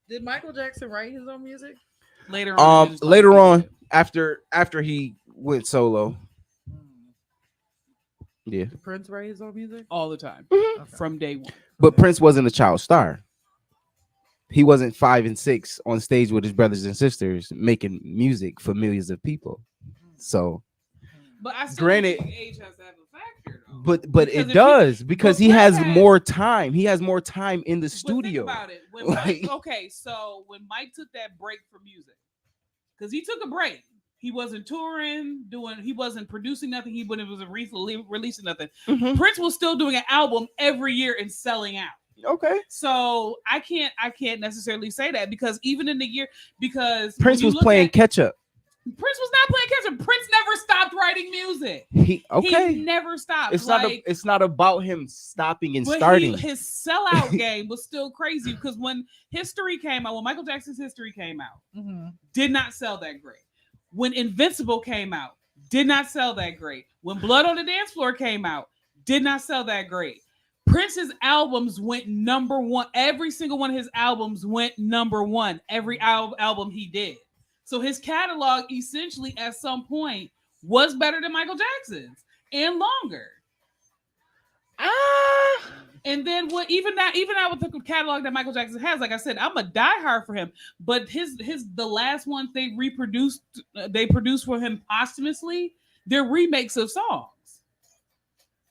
Did Michael Jackson write his own music? Later on. Later on, after he went solo. Yeah. Did Prince write his own music? All the time. Okay. From day one. But Prince wasn't a child star. He wasn't 5 and 6 on stage with his brothers and sisters making music for millions of people. So, but I still granted, think age has to have a factor, though. but Because it if does you- because but he has Prince had- more time. He has more time in the But studio. think about it. When Like- Mike, okay, so when Mike took that break from music, because he took a break. He wasn't touring, he wasn't producing nothing. He wasn't releasing nothing. Mhm. Prince was still doing an album every year and selling out. Okay. So I can't necessarily say that because even in the year, because Prince when you was look playing at- catch up. Prince was not playing catch up. Prince never stopped writing music. He He never stopped. It's not about him stopping and But starting. his sellout game was still crazy because when History came out, when Michael Jackson's History came out, did not sell that great. When Invincible came out, did not sell that great. When Blood on the Dance Floor came out, did not sell that great. Prince's albums went number one. Every single one of his albums went number one. Every album he did. So his catalog essentially at some point was better than Michael Jackson's and longer. And then what? Even now with the catalog that Michael Jackson has, like I said, I'm a diehard for him. But the last ones they produced for him posthumously, they're remakes of songs.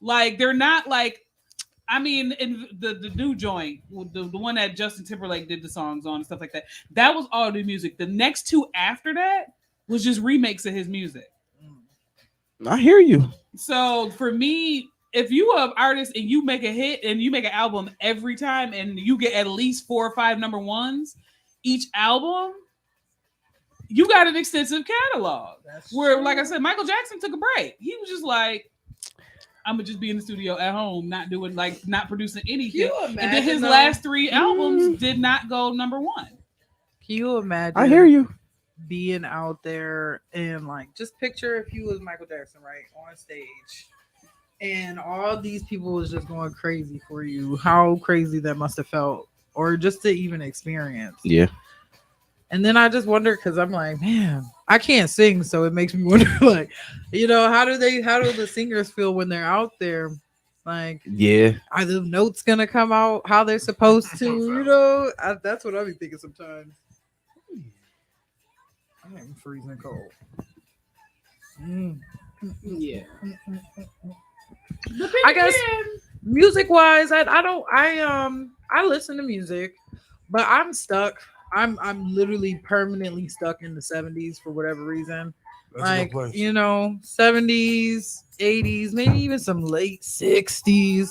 Like they're not like, I mean, in the new joint, the one that Justin Timberlake did the songs on and stuff like that. That was all new music. The next two after that was just remakes of his music. I hear you. So for me, if you are an artist and you make a hit and you make an album every time and you get at least 4 or 5 number ones each album, you got an extensive catalog. Like I said, Michael Jackson took a break. He was just like, I'm gonna just be in the studio at home, not producing anything. And then his last 3 albums did not go number 1. Can you imagine? I hear you. Being out there and like just picture if you was Michael Jackson, right, on stage, and all these people was just going crazy for you. How crazy that must have felt, or just to even experience. Yeah. And then I just wonder because I'm like, man, I can't sing, so it makes me wonder, like, how do the singers feel when they're out there? Like, yeah, are the notes gonna come out how they're supposed to? That's what I be thinking sometimes. I'm freezing cold. Yeah. I guess music wise, I listen to music, but I'm stuck. I'm literally permanently stuck in the 70s for whatever reason. That's a good place. 70s, 80s, maybe even some late 60s.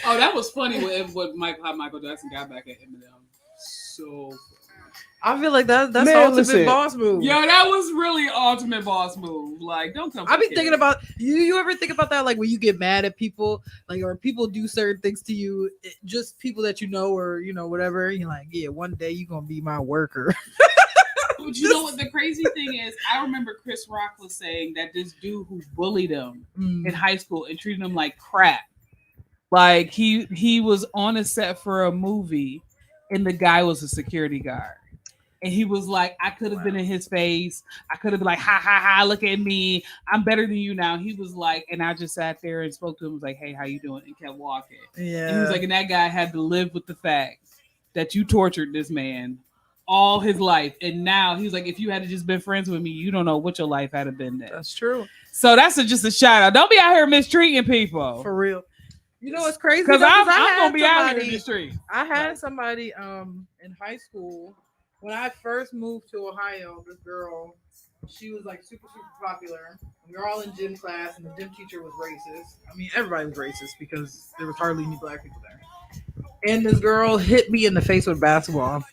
Oh, that was funny how Michael Jackson got back at Eminem. So I feel like that's Man, ultimate listen. boss move. yeah, that was really ultimate boss move. Like, don't come. I've been thinking about you ever think about that, like when you get mad at people, like, or people do certain things to you, just people that you know, or whatever, you're like, yeah, one day you're gonna be my worker. But you know what the crazy thing is? I remember Chris Rock was saying that this dude who bullied him in high school and treated him like crap. Like he was on a set for a movie and the guy was a security guard. And he was like, I could have been in his face. I could have been like, ha, ha, ha, look at me. I'm better than you now. He was like, and I just sat there and spoke to him. Was like, hey, how you doing? And kept walking. Yeah. And he was like, and that guy had to live with the fact that you tortured this man all his life. And now he's like, if you had just been friends with me, you don't know what your life had have been then. That's true. So that's just a shout out. Don't be out here mistreating people. For real. You know what's crazy? Because I'm going to be out here somebody- in the street. I had somebody in high school when I first moved to Ohio. This girl, she was like super popular. We were all in gym class, and the gym teacher was racist. I mean, everybody was racist because there was hardly any black people there. And this girl hit me in the face with a basketball,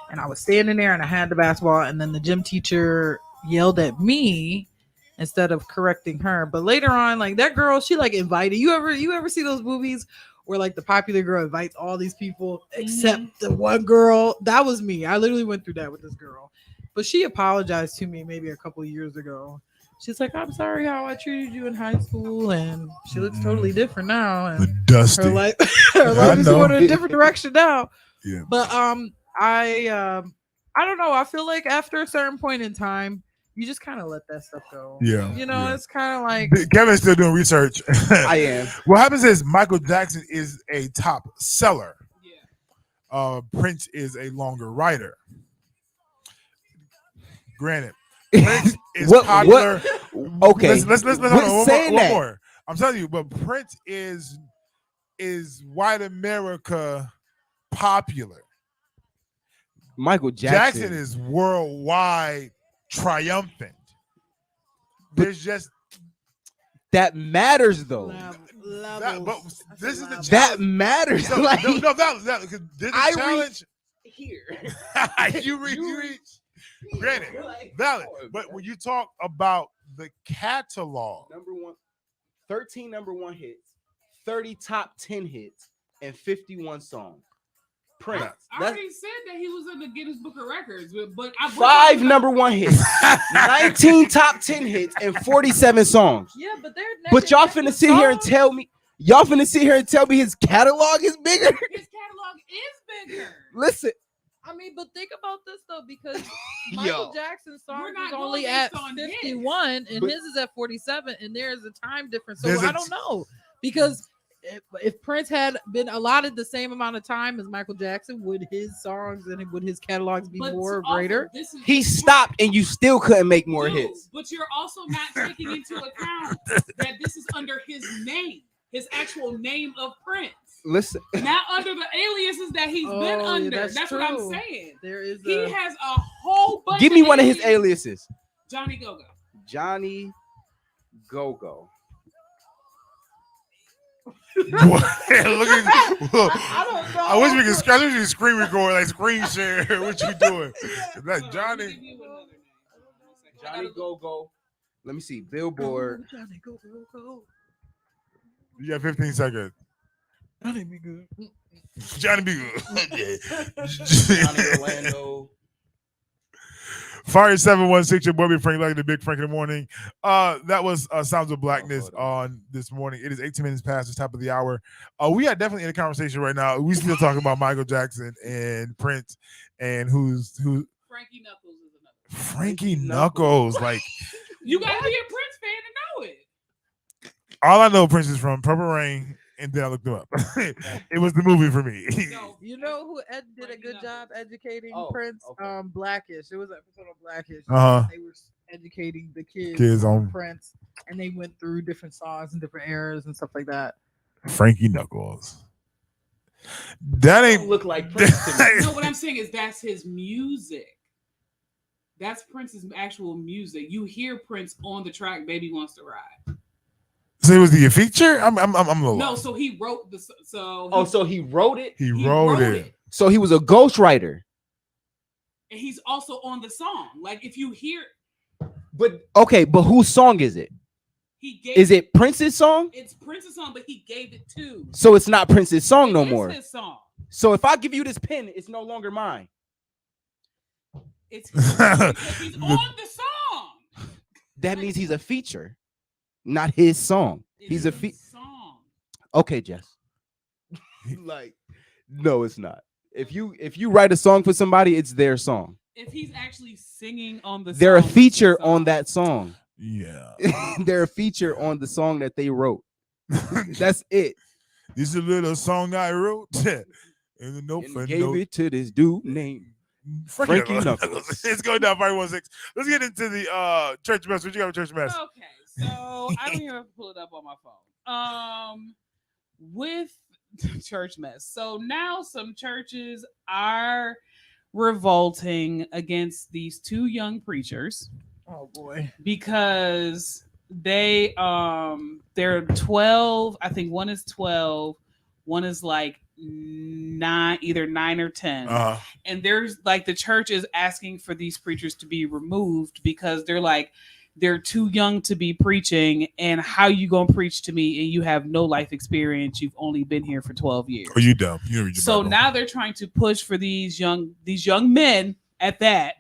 and I was standing there, and I had the basketball, and then the gym teacher yelled at me instead of correcting her. But later on, like, that girl, she like invited. You ever see those movies where like the popular girl invites all these people except the one girl? That was me. I literally went through that with this girl. But she apologized to me maybe a couple of years ago. she's like, I'm sorry how I treated you in high school, and she looks totally different now. And The Dusty. her life, her life is know. going in a different direction now. Yeah. But I don't know. I feel like after a certain point in time, you just kind of let that stuff go. Yeah, You know, yeah. it's kind of like Kevin's still doing research. I am. What happens is Michael Jackson is a top seller. Yeah. Prince is a longer writer. Granted, Prince is popular. Okay. Let's hold What's on, one saying that? more. I'm telling you, but Prince is white America popular. Michael Jackson. Jackson is worldwide triumphant. There's just that matters though. but this is the challenge. That matters. No, Like, no, that this is the I challenge. here. you reach. Granted, valid. But when you talk about the catalog, Number one, 13 number one hits, 30 top 10 hits, and 51 songs. Prince. I That's already said that he was in the Guinness Book of Records, but I 5 number one hits, 19 top 10 hits, and 47 songs. yeah, but they're But y'all finna sit here and tell me, his catalog is bigger? His catalog is bigger. Listen, I mean, but think about this though, because Yo. Michael Jackson's We're song not is going only based at on hits. 51 and But- his is at 47, and there is a time difference. So There's a I don't know, because if Prince had been allotted the same amount of time as Michael Jackson, would his songs and would his catalogs be But more or also, greater? this is he stopped and you still couldn't make more Dude, hits. But you're also not taking into account that this is under his name, his actual name of Prince. Listen, Not under the aliases that he's been Oh, yeah, under. that's That's what I'm true. saying. There is He a has a whole bunch. give me one of his aliases. aliases. Johnny Go-Go. Johnny Go-Go. look at look. I don't know. I wish we could screen record, like screen share what you doing. Like Let Johnny. me give you another name. Johnny Go-Go. Let me see. Billboard. Johnny, go. You got 15 seconds. Johnny be good. Johnny be good. Johnny Orlando. Fire 716, your boy Big Frank, like the Big Frank in the morning. That was Sounds of Blackness on this morning. It is 18 minutes past the top of the hour. We are definitely in a conversation right now. We still talking about Michael Jackson and Prince and who Frankie Knuckles is another. Frankie Knuckles. Like You gotta be a Prince fan to know it. all I know Prince is from Purple Rain, and then I looked him up. It was the movie for me. No, You know who did a Frankie good Knuckles. job educating Oh, Prince? okay. Blackish. It was an episode of Blackish. Uh-huh. They were educating the kids, Kids on Prince, and they went through different songs and different eras and stuff like that. Frankie Knuckles. That Don't ain't look like Prince to me. No, what I'm saying is that's his music. That's Prince's actual music. You hear Prince on the track "Baby Wants to Ride." So it was the feature? I'm a little No, lost. so he wrote the. So Oh, so he wrote it? He wrote it. So he was a ghostwriter. and he's also on the song. Like if you hear, But okay, but whose song is it? he gave. Is it Prince's song? It's Prince's song, but he gave it to. So it's not Prince's song no It is more. his song. So if I give you this pen, it's no longer mine. It's his song because he's on the song. That means he's a feature, not his song. It's He's a his song. Okay, Jess. Like, no, it's not. If you write a song for somebody, it's their song. If he's actually singing on the, They're a song, it's his feature song. on that song. Yeah. They're a feature on the song that they wrote. That's it. This is a little song I wrote. And the note And for gave note. it to this dude named Frankie Knuckles. It's going down 516. Let's get into the church mess. What you got with church mess? Okay, so I don't even have to pull it up on my phone. With church mess. So now some churches are revolting against these two young preachers Oh boy. because they're 12. I think one is 12, one is like 9, either 9 or 10. And there's like the church is asking for these preachers to be removed because they're too young to be preaching, and how you gonna preach to me and you have no life experience? You've only been here for 12 years. Are you dumb? You read your So Bible. now they're trying to push for these young men at that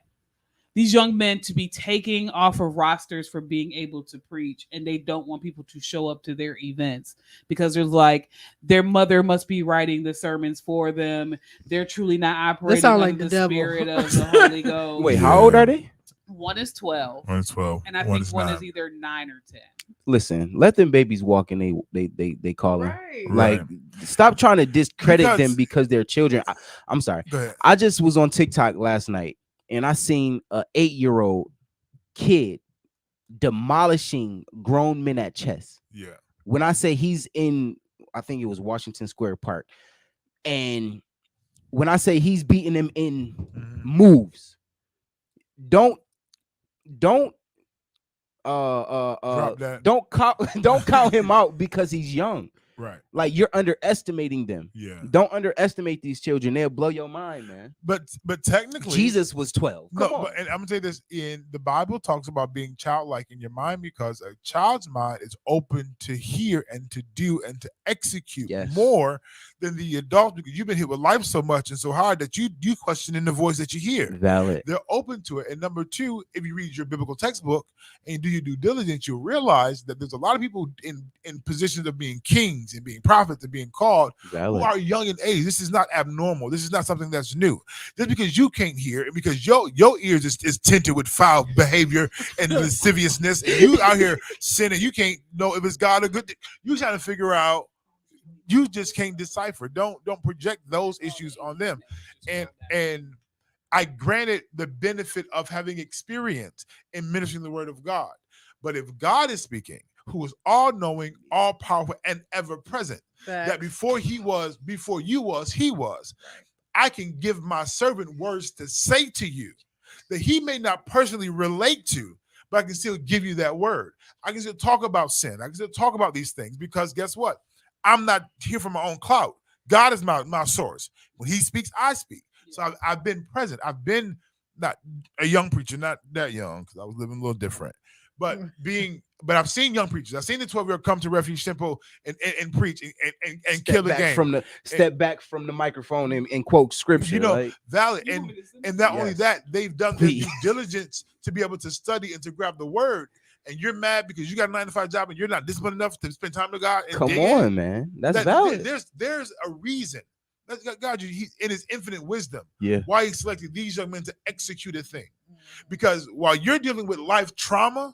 these young men to be taking off of rosters for being able to preach, and they don't want people to show up to their events because there's like their mother must be writing the sermons for them. They're truly not operating under like the the spirit of the Holy Ghost. Wait, how old are they? One is 12. One is 12. And I one think is one 9. is either 9 or 10. Listen, let them babies walk and they call them. Right. Like, Right. stop trying to discredit Because- them because they're children. I'm sorry. Go ahead. I just was on TikTok last night and I seen a 8-year-old kid demolishing grown men at chess. Yeah. When I say he's in, I think it was Washington Square Park, and when I say he's beating them in moves, don't Drop that. don't count him out because he's young. Right. Like, you're underestimating them. Yeah. Don't underestimate these children. They'll blow your mind, man. But technically, Jesus was 12. No, Come on. but and I'm gonna say this: in the Bible talks about being childlike in your mind because a child's mind is open to hear and to do and to execute Yes. more than the adult because you've been hit with life so much and so hard that you question in the voice that you hear. Valid. They're open to it. And number two, if you read your biblical textbook and do your due diligence, you'll realize that there's a lot of people in positions of being kings and being prophets and being called Valid. who are young in age. This is not abnormal. This is not something that's new. Just because you can't hear and because your ears is tinted with foul behavior and lasciviousness, and you out here sinning, you can't know if it's God or good. You trying to figure out. You just can't decipher. Don't project those issues on them. And I granted the benefit of having experience in ministering the word of God. But if God is speaking, who is all knowing, all powerful, and ever present, that before you was, he was. I can give my servant words to say to you that he may not personally relate to, but I can still give you that word. I can still talk about sin. I can still talk about these things because guess what? I'm not here for my own clout. God is my source. When he speaks, I speak. So I've been present. I've been not a young preacher, not that young because I was living a little different. But I've seen young preachers. I've seen the 12-year-old come to Refuge Temple and preach and kill the game. Step back from the microphone and quote scripture. You know, like, valid. And not only Yes. that, they've done their due Please. diligence to be able to study and to grab the word. And you're mad because you got a 9-to-5 job and you're not disciplined enough to spend time with God. And come dig in. on, man. That's That- valid. There's a reason. That's God, he in his infinite wisdom, Yeah. why he selected these young men to execute a thing. Because while you're dealing with life trauma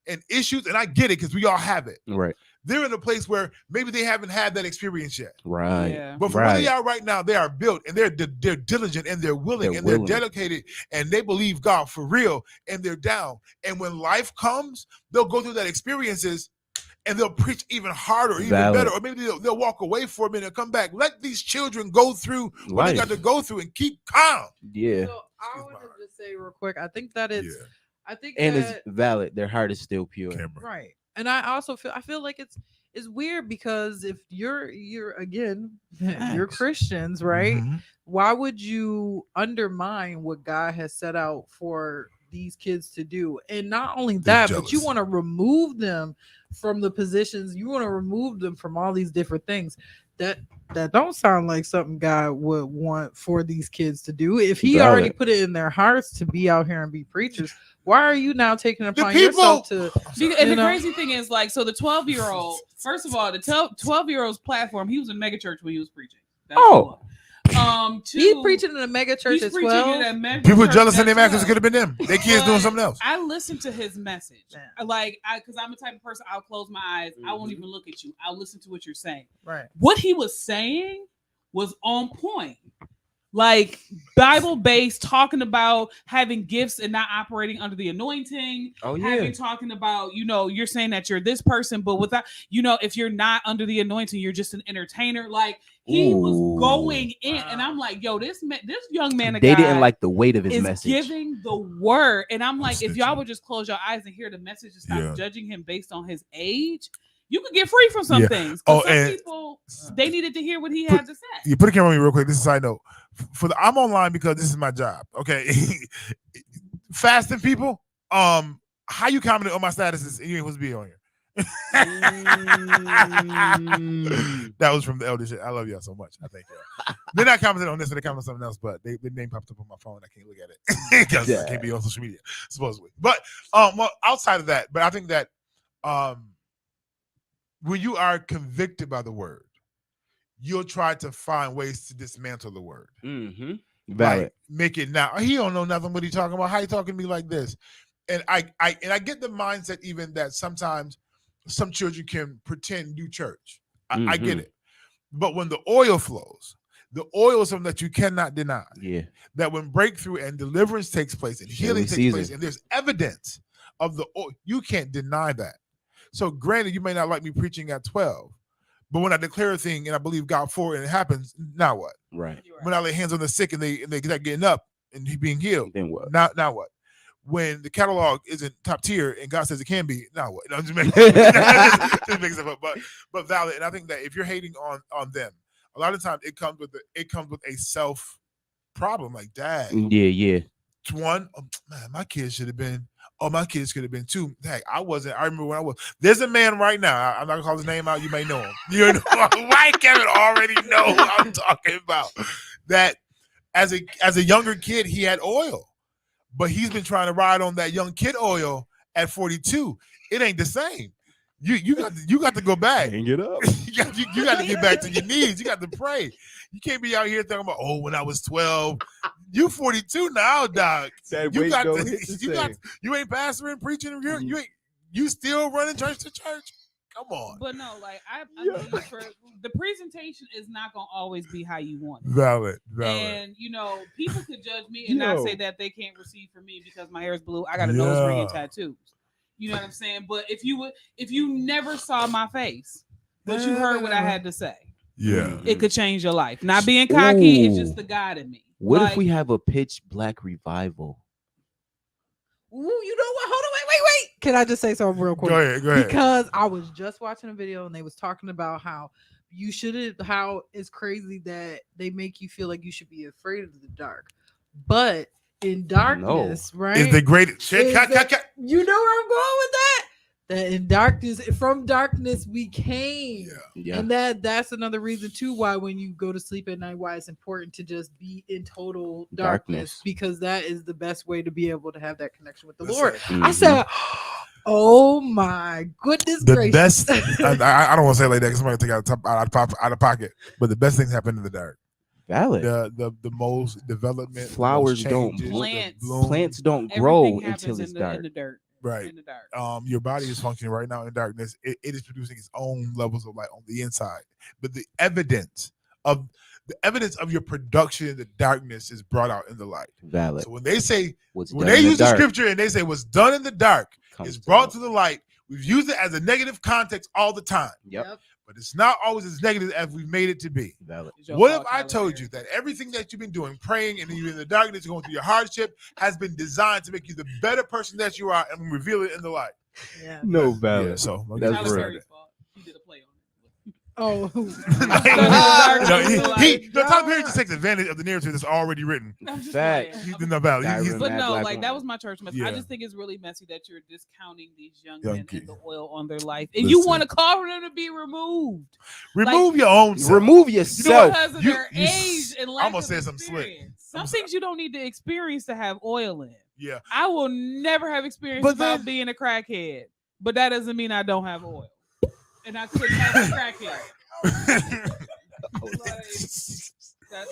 and issues, and I get it because we all have it, Right. they're in a place where maybe they haven't had that experience yet. Right. Yeah. But for where they Right. are right now, they are built and they're diligent and they're willing They're and willing. they're dedicated and they believe God for real and they're down. And when life comes, they'll go through that experiences and they'll preach even harder, even Valid. better, or maybe they'll walk away for a minute and come back. Let these children go through what they got to go through and keep calm. Yeah. So I want to just say real quick. I think that it's. Yeah. I think And that, it's valid. Their heart is still pure. Cameron. right. And I also feel like it's weird because if you're again you're Facts. Christians, right? Mhm. Why would you undermine what God has set out for these kids to do? And not only They're that, but you jealous. want to remove them from the positions. You want to remove them from all these different things that don't sound like something God would want for these kids to do. If he Valid. already put it in their hearts to be out here and be preachers, why are you now taking it The upon people- yourself to And You the know? crazy thing is, like, so the 12-year-old, first of all, the 12-year-old's platform, he was in megachurch when he was preaching. That's Oh. one. He Two, preaching in a mega church he's at preaching 12. in a mega People church jealous in at their matches. It 12. could have been them. Their kids doing But something else. I listened to his message. Yeah. Because I'm the type of person, I'll close my eyes. I won't even look at you. I'll listen to what you're saying. Right. What he was saying was on point. Like Bible based, talking about having gifts and not operating under the anointing. Oh yeah. Having talking about, you're saying that you're this person, but without, if you're not under the anointing, you're just an entertainer. Like he was Ooh. going in, and I'm like, yo, this young man, of They God didn't like the weight of his is message. giving the word, and I'm like, if y'all snitching. would just close your eyes and hear the message and stop Yeah. judging him based on his age, you could get free from some Yeah. things. Oh, Some and- people, they needed to hear what he had to say. You put a camera on me real quick. This is a side note. I'm online because this is my job. Okay. Fasting people, how you commented on my statuses and you ain't supposed to be on here? That was from the elder shit. I love y'all so much. I thank y'all. They're not commenting on this, they comment on something else, but the name popped up on my phone. I can't look at it because I can't be on social media, supposedly. But well, outside of that, but I think that when you are convicted by the word, you'll try to find ways to dismantle the word. Mm-hmm. Like, make it now. He don't know nothing what he talking about. How you talking to me like this? And I get the mindset even that sometimes some children can pretend to do church. I get it. But when the oil flows, the oil is something that you cannot deny. Yeah. That when breakthrough and deliverance takes place and healing takes place and there's evidence of the oil, you can't deny that. So granted, you may not like me preaching at 12, but when I declare a thing and I believe God for it and it happens, now what? Right. When I lay hands on the sick and they start getting up and he being healed, then what? Now what? When the catalog isn't top tier and God says it can be, now what? I'm just making stuff up, but valid. And I think that if you're hating on them, a lot of times it comes with a self problem. Like, dad, yeah. One, oh, man, my kids should have been. Oh, my kids could have been too. Heck, I wasn't. I remember when I was. There's a man right now. I'm not gonna call his name out. You may know him. You know, White Kevin already know who I'm talking about. That as a younger kid, he had oil, but he's been trying to ride on that young kid oil at 42. It ain't the same. You got to go back. Hang it up. you got to get back to your knees. You got to pray. You can't be out here talking about, oh, when I was 12. You 42 now, dog. You ain't pastoring, preaching. You still running church to church. Come on. But no, like I believe for the presentation is not gonna always be how you want it. Valid. And people could judge me and not say that they can't receive from me because my hair is blue. I got a nose ring and tattoos. You know what I'm saying? But if you never saw my face, but you heard what I had to say, it could change your life. Not being cocky, it's just the God in me. What if we have a pitch black revival? Ooh, you know what? Hold on, wait. Can I just say something real quick? Go ahead. Because I was just watching a video and they was talking about how how it's crazy that they make you feel like you should be afraid of the dark. But in darkness, right? Is the greatest. You know where I'm going with that? That in darkness, from darkness we came. Yeah. And that's another reason too why when you go to sleep at night, why it's important to just be in total darkness. Because that is the best way to be able to have that connection with the Lord. Mm-hmm. I said, oh my goodness gracious. The best, I don't want to say it like that because somebody take out of pocket, but the best things happen in the dark. Valid. The most development. Flowers don't bloom. Plants don't grow until it's dark. In the dirt. Right. In the dark. Your body is functioning right now in darkness. It is producing its own levels of light on the inside. But the evidence of your production in the darkness is brought out in the light. Valid. So when they say when they use the scripture and they say what's done in the dark is brought to the light, we've used it as a negative context all the time. Yep. But it's not always as negative as we've made it to be. Valid. What if I told you that everything that you've been doing, praying, and you're in the darkness, going through your hardship, has been designed to make you the better person that you are, and reveal it in the light? Yeah. No, valid. Yeah, so that's real. He did a play on it. Oh, Tyler Perry just takes advantage of the narrative that's already written. Fact. He's in the valley. But no, like that was my church message. Yeah. I just think it's really messy that you're discounting these young men kids. and the oil on their life, and you want to call for them to be removed. Remove your own self. Remove yourself. Because of their age and lack I'm gonna of say something slick. experience. Some things you don't need to experience to have oil in. Yeah. I will never have experience about being a crackhead, but that doesn't mean I don't have oil, and I couldn't have a crackhead.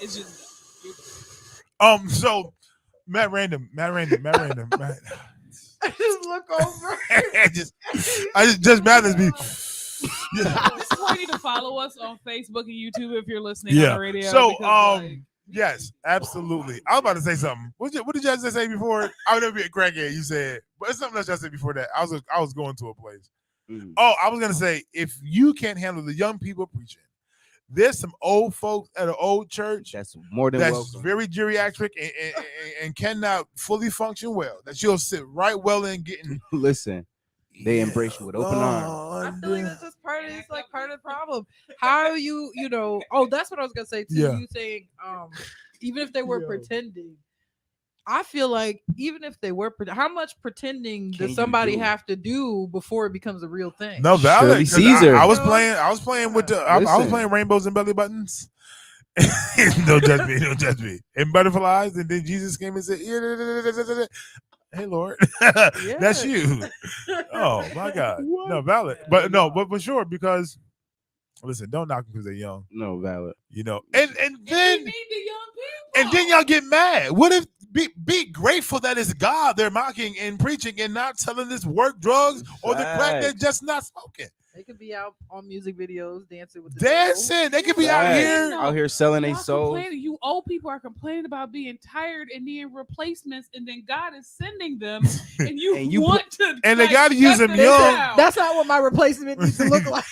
It's just so Matt Random. I just look over. I just bothers me. This is why you need to follow us on Facebook and YouTube if you're listening on the radio. So yes, absolutely. I was about to say something. What did you guys say before? I would never be a crackhead, you said. But it's something else I said before that. I was going to a place. Mm. Oh, I was gonna say, if you can't handle the young people preaching, there's some old folks at an old church that's more than welcome. Very geriatric and cannot fully function well. That you'll sit right well in getting. Listen, they embrace you with open arms. I feel like that's just part of the problem. How oh, that's what I was gonna say too. You saying even if they were pretending. I feel like even if they were, how much pretending Can does you somebody do? have to do before it becomes a real thing? No, valid. Shirley 'cause Caesar. I was playing with the. I was Listen. playing rainbows and belly buttons. Don't judge me. Don't judge me. And butterflies, and then Jesus came and said, "Hey, Lord, that's you." Oh my God, no valid, but for sure because listen, don't knock them because they're young. No, valid. You know, and We then need the young people. and then y'all get mad. What if be grateful that it's God they're mocking and preaching and not selling this work drugs or the crack they're just not smoking. They could be out on music videos dancing with the Dancing, they could be out Facts. here. Out here selling their Y'all souls. complaining- You old people are complaining about being tired and needing replacements, and then God is sending them, and you want to. And they like, gotta use shut them them young. down. That's not what my replacement needs to look like.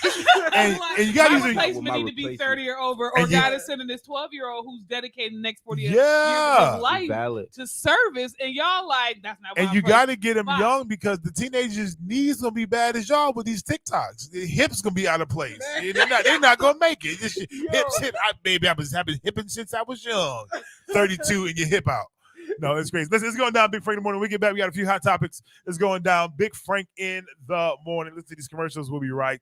and Like, you gotta my use them. replacement need to be 30 or over, or And you- God is sending this 12-year-old who's dedicating the next 40 years Yeah. of his life Valid. to service, and y'all like that's not. And my you place. got to get them Fine. young because the teenagers' knees gonna be bad as y'all with these TikToks. The hips gonna be out of place. They're not gonna make it. This shit, hips hip. Baby, I've been hipping since I was young. 32 and your hip out. No, it's crazy. Listen, it's going down Big Frank in the morning. When we get back, we got a few hot topics. It's going down Big Frank in the morning. Listen to these commercials. We'll be right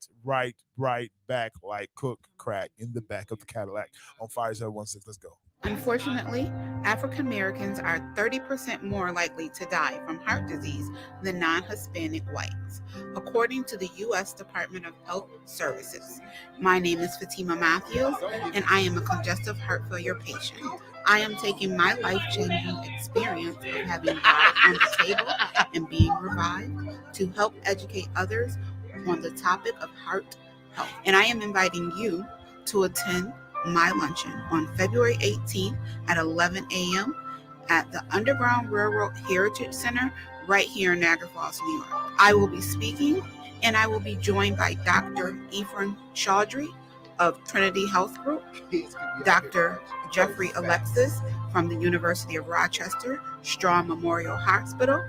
back like cook crack in the back of the Cadillac on Fire 716. Let's go. Unfortunately, African Americans are 30% more likely to die from heart disease than non-Hispanic whites, according to the U.S. Department of Health Services. My name is Fatima Matthews, and I am a congestive heart failure patient. I am taking my life-changing experience of having God on the table and being revived to help educate others on the topic of heart health. And I am inviting you to attend my luncheon on February 18th at 11 a.m. at the Underground Railroad Heritage Center right here in Niagara Falls, New York. I will be speaking, and I will be joined by Dr. Ephraim Chaudhry of Trinity Health Group, Dr. Jeffrey Alexis from the University of Rochester Strawn Memorial Hospital,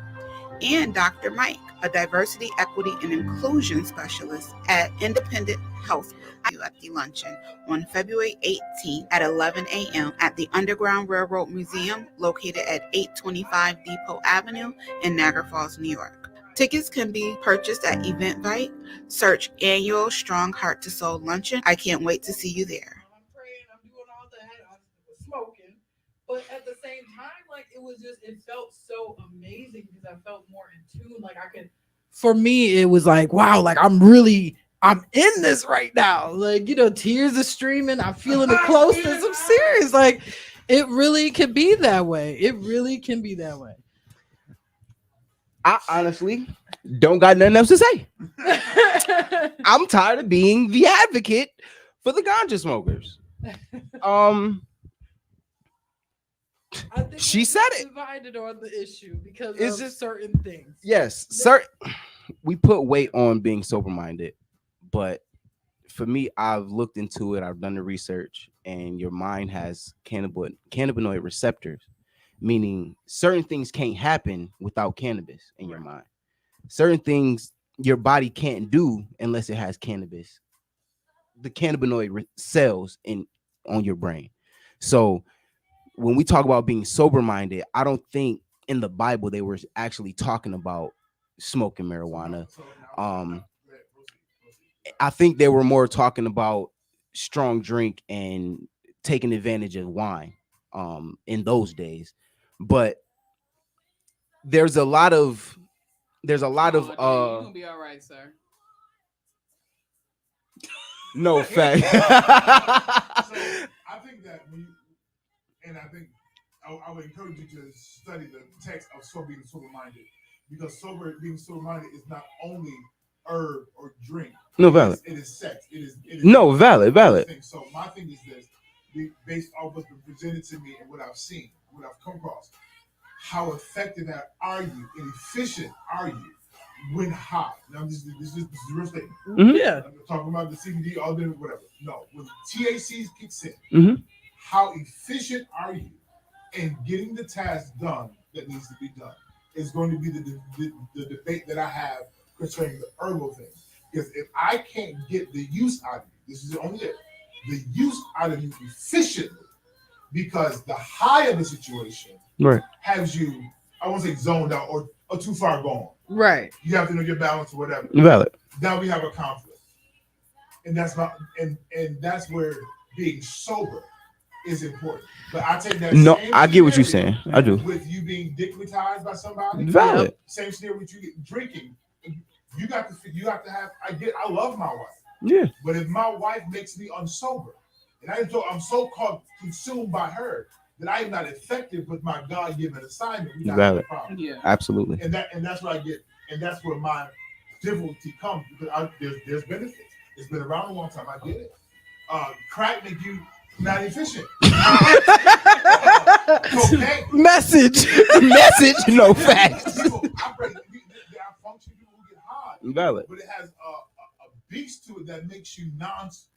and Dr. Mike, a diversity, equity, and inclusion specialist at Independent Health Group. At the luncheon on February 18th at 11 a.m. at the Underground Railroad Museum located at 825 Depot Avenue in Niagara Falls, New York. Tickets can be purchased at Eventbrite. Search Annual Strong Heart to Soul Luncheon. I can't wait to see you there. I'm praying, I'm doing all that, I was smoking, but at the same time, like it felt so amazing because I felt more in tune. Like I could, for me, it was like, wow, like I'm in this right now. Like, tears are streaming. I'm feeling the closeness. I'm serious. Like, it really can be that way. It really can be that way. I honestly don't got nothing else to say. I'm tired of being the advocate for the ganja smokers. I think She we're said it. divided on the issue because It's of just- certain things. Yes, sir. We put weight on being sober-minded, but for me, I've looked into it. I've done the research, and your mind has cannabinoid receptors, meaning certain things can't happen without cannabis in your mind. Certain things your body can't do unless it has cannabis. The cannabinoid cells on your brain. So when we talk about being sober-minded, I don't think in the Bible they were actually talking about smoking marijuana. I think they were more talking about strong drink and taking advantage of wine in those days. But there's a lot of you're gonna be all right, sir. no fact. So I think that I would encourage you to study the text of being sober-minded, because being sober-minded is not only herb or drink. No, valid. It is sex. It is No, valid. So my thing is this: based off what's been presented to me and what I've seen, what I've come across, how effective are you and efficient are you when high? Now this is a real statement. Mhm. Yeah. I'm talking about the CBD, all the whatever. No, when THC kicks in, Mhm. how efficient are you in getting the task done that needs to be done? Is going to be the debate that I have concerning the herbal thing. Because if I can't get the use out of you, this is only it, the use out of you efficiently, because the high of the situation Right. has you, I won't say zoned out or too far gone. Right. You have to know your balance or whatever. Valid. Now we have a conflict, and that's not, and that's where being sober is important. But I take that. No, same I get what you're scenario saying. I do. With you being dickmatized by somebody. Valid. Same scenario with you drinking. You have to have. I love my wife. Yeah. But if my wife makes me unsober, and I'm so called consumed by her that I am not effective with my God-given assignment, we got Valid. a problem. Yeah. Absolutely. And that's what I get, and that's where my difficulty comes because there's benefits. It's been around a long time. I get it. Crack make you not efficient. Cocaine. Message. Message. No facts. People operate. There are function people who get high, Valid. but it has a beast to it that makes you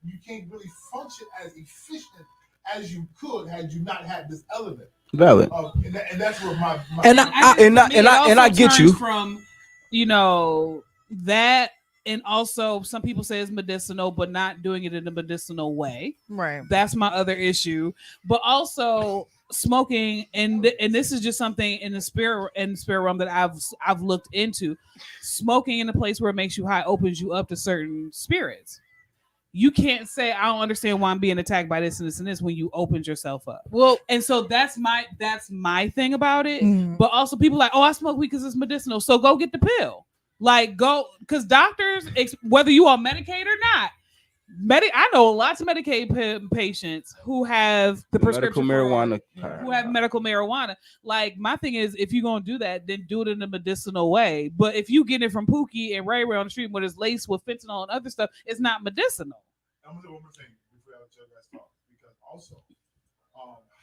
you can't really function as efficient as you could had you not had this element. Valid. And that's where my And I get you. From that, and also some people say it's medicinal, but not doing it in a medicinal way. Right. That's my other issue. But also smoking, and this is just something in the spirit realm that I've looked into. Smoking in a place where it makes you high opens you up to certain spirits. You can't say I don't understand why I'm being attacked by this and this and this when you opened yourself up. Well, and so that's my thing about it. Mm-hmm. But also people like, oh, I smoke weed because it's medicinal. So go get the pill. Like go, because doctors, whether you are Medicaid or not, I know lots of Medicaid patients who have the prescription medical marijuana. who have medical marijuana. Like my thing is, if you're gonna do that, then do it in a medicinal way. But if you get it from Pookie and Ray Ray on the street, when it's laced with fentanyl and other stuff, it's not medicinal. I'm gonna say one more thing before I let you guys talk, because also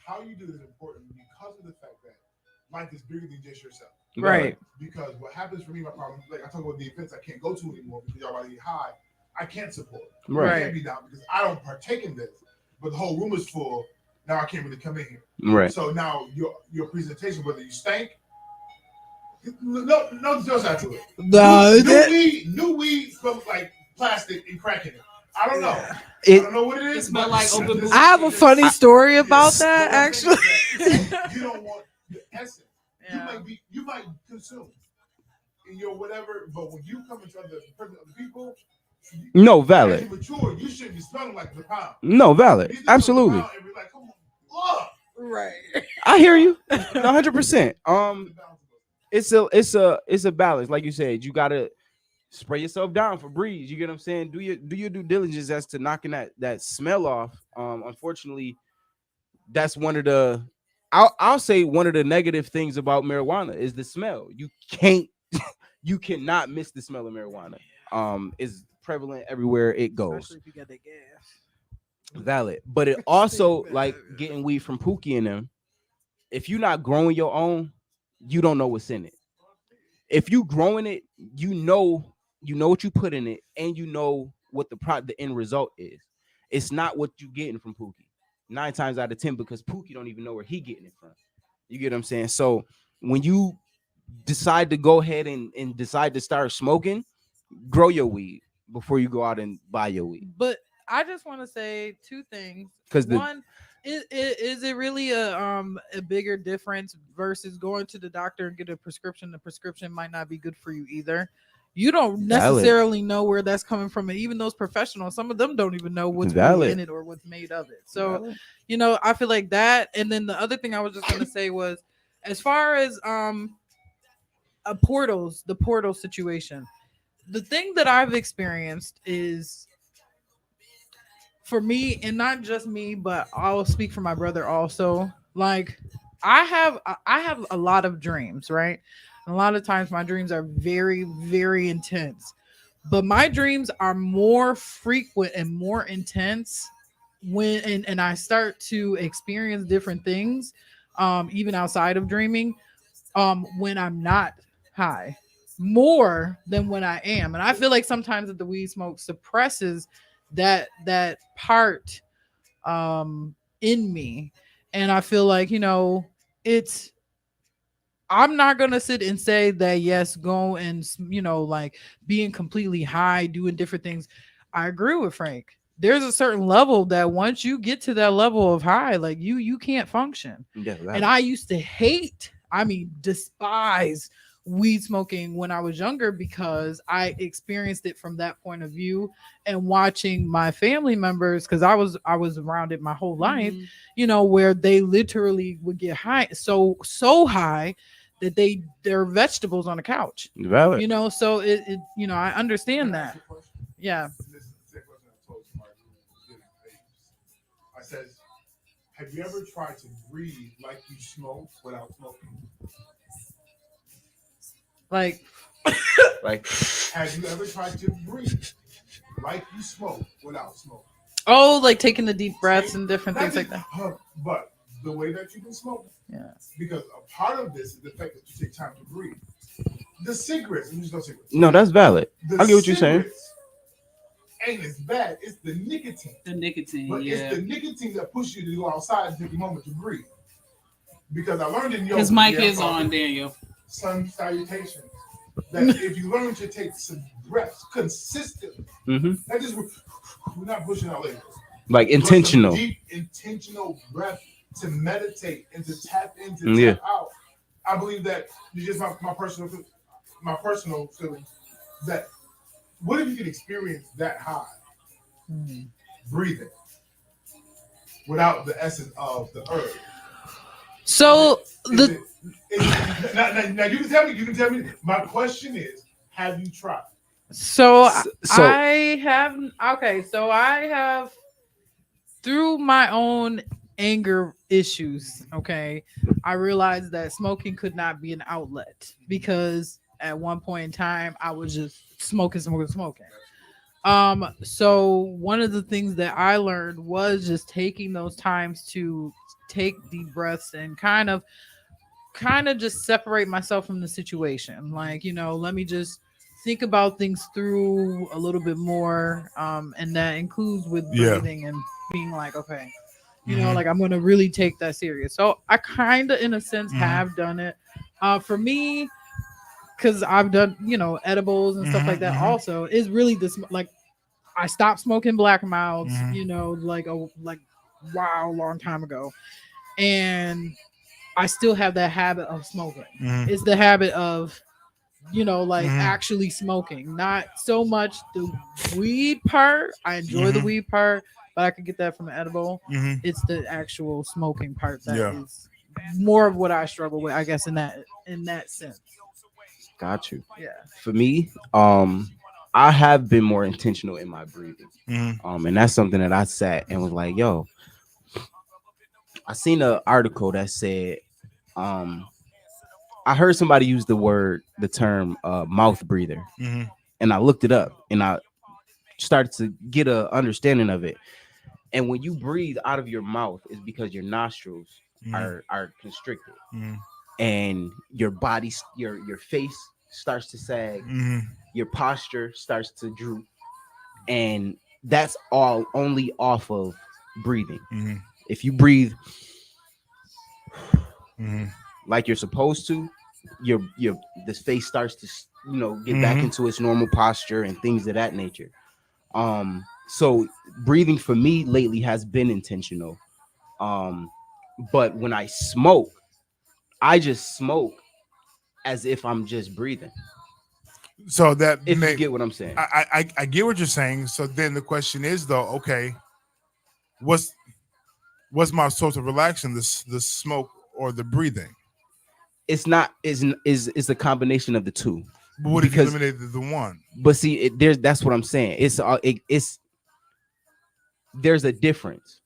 how you do it is important because of the fact that life is bigger than just yourself. Right. Because what happens for me, my problem, like I talk about the events I can't go to anymore because y'all already high. I can't support. Right. I can't be down because I don't partake in this. But the whole room is full. Now I can't really come in here. Right. So now your presentation, whether you stank, no just out to it. New weed from like plastic and cracking it. I don't know. I don't know what it is. It smell like open booty. I have a funny story about that actually. You don't want the essence. Yeah. You might consume in your whatever, but when you come into the presence of the people, No, valid. as you mature, you shouldn't be smelling like the pound. No, valid. You just Absolutely. smell and be like, come on, look. Right. I hear you. 100%. It's a balance. Like you said, you gotta spray yourself down for breeze. You get what I'm saying? Do your due diligence as to knocking that smell off. Unfortunately, that's one of the I'll say one of the negative things about marijuana is the smell. You cannot miss the smell of marijuana. It's prevalent everywhere it goes. Especially if you got that gas. Valid. But it also like getting weed from Pookie and them. If you're not growing your own, you don't know what's in it. If you growing it, you know what you put in it, and you know what the end result is. It's not what you getting from Pookie. 9 times out of 10, because Pookie don't even know where he getting it from. You get what I'm saying? So when you decide to go ahead and decide to start smoking, grow your weed before you go out and buy your weed. But I just want to say 2 things. 'Cause one, is it really a bigger difference versus going to the doctor and get a prescription? The prescription might not be good for you either. You don't necessarily know where that's coming from. And even those professionals, some of them don't even know what's really in it or what's made of it. So, I feel like that. And then the other thing I was just going to say was, as far as the portal situation, the thing that I've experienced is, for me, and not just me, but I'll speak for my brother also. Like, I have a lot of dreams, right? And a lot of times my dreams are very, very intense. But my dreams are more frequent and more intense when and I start to experience different things, even outside of dreaming, when I'm not high, more than when I am. And I feel like sometimes that the weed smoke suppresses that part in me. And I feel like, I'm not gonna sit and say that yes, go and like being completely high, doing different things. I agree with Frank. there's a certain level that once you get to that level of high, like you can't function. Yeah, And I used to despise weed smoking when I was younger because I experienced it from that point of view, and watching my family members, because I was around it my whole life, where they literally would get high, so high that they're vegetables on the couch. Valid. So it I understand that. Yeah. I said, have you ever tried to breathe like you smoke without smoking? Like have you ever tried to breathe like you smoke without smoking? Oh, like taking the deep breaths and different things like that. But the way that you've been smoking. Yeah. Because a part of this is the fact that you take time to breathe. The cigarettes, I'm just gonna say no, that's valid. I get what you're saying. Ain't as bad. It's the nicotine. The nicotine, but it's the nicotine that pushes you to go outside and take a moment to breathe. Because I learned in yoga. His mic is on, Daniel. Sun salutations. That if you learn to take some breaths consistently, that just we're not pushing our labels. Like intentional. Deep, intentional breath to meditate and to tap into, tap out. I believe that it's just my personal feeling that what if you can experience that high breathing without the essence of the herb? So now you can tell me. My question is, have you tried? So I have through my own anger issues, I realized that smoking could not be an outlet because at one point in time I was just smoking. So one of the things that I learned was just taking those times to take deep breaths and kind of just separate myself from the situation. Like, let me just think about things through a little bit more. And that includes with breathing and being like, okay, like I'm going to really take that serious. So I kind of, in a sense, have done it. For me, because I've done, edibles and stuff like that also, is really this, like, I stopped smoking Black Mouths, like a long time ago. And I still have that habit of smoking. It's the habit of, actually smoking. Not so much the weed part. I enjoy the weed part, but I could get that from an edible. It's the actual smoking part that is more of what I struggle with, I guess, in that sense. Got you. Yeah. For me, I have been more intentional in my breathing. And that's something that I sat and was like, yo, I seen an article that said, I heard somebody use the term mouth breather. And I looked it up and I started to get a understanding of it. And when you breathe out of your mouth, is because your nostrils are constricted. And your body, your face starts to sag, your posture starts to droop, and that's all only off of breathing. If you breathe like you're supposed to, this face starts to get back into its normal posture and things of that nature. So breathing for me lately has been intentional. But when I smoke, I just smoke as if I'm just breathing. So that if you get what I'm saying. I get what you're saying. So then the question is though, okay, what's my source of relaxation? The smoke or the breathing? It's not is a combination of the two. But what if you eliminated the one? But see, that's what I'm saying. It's there's a difference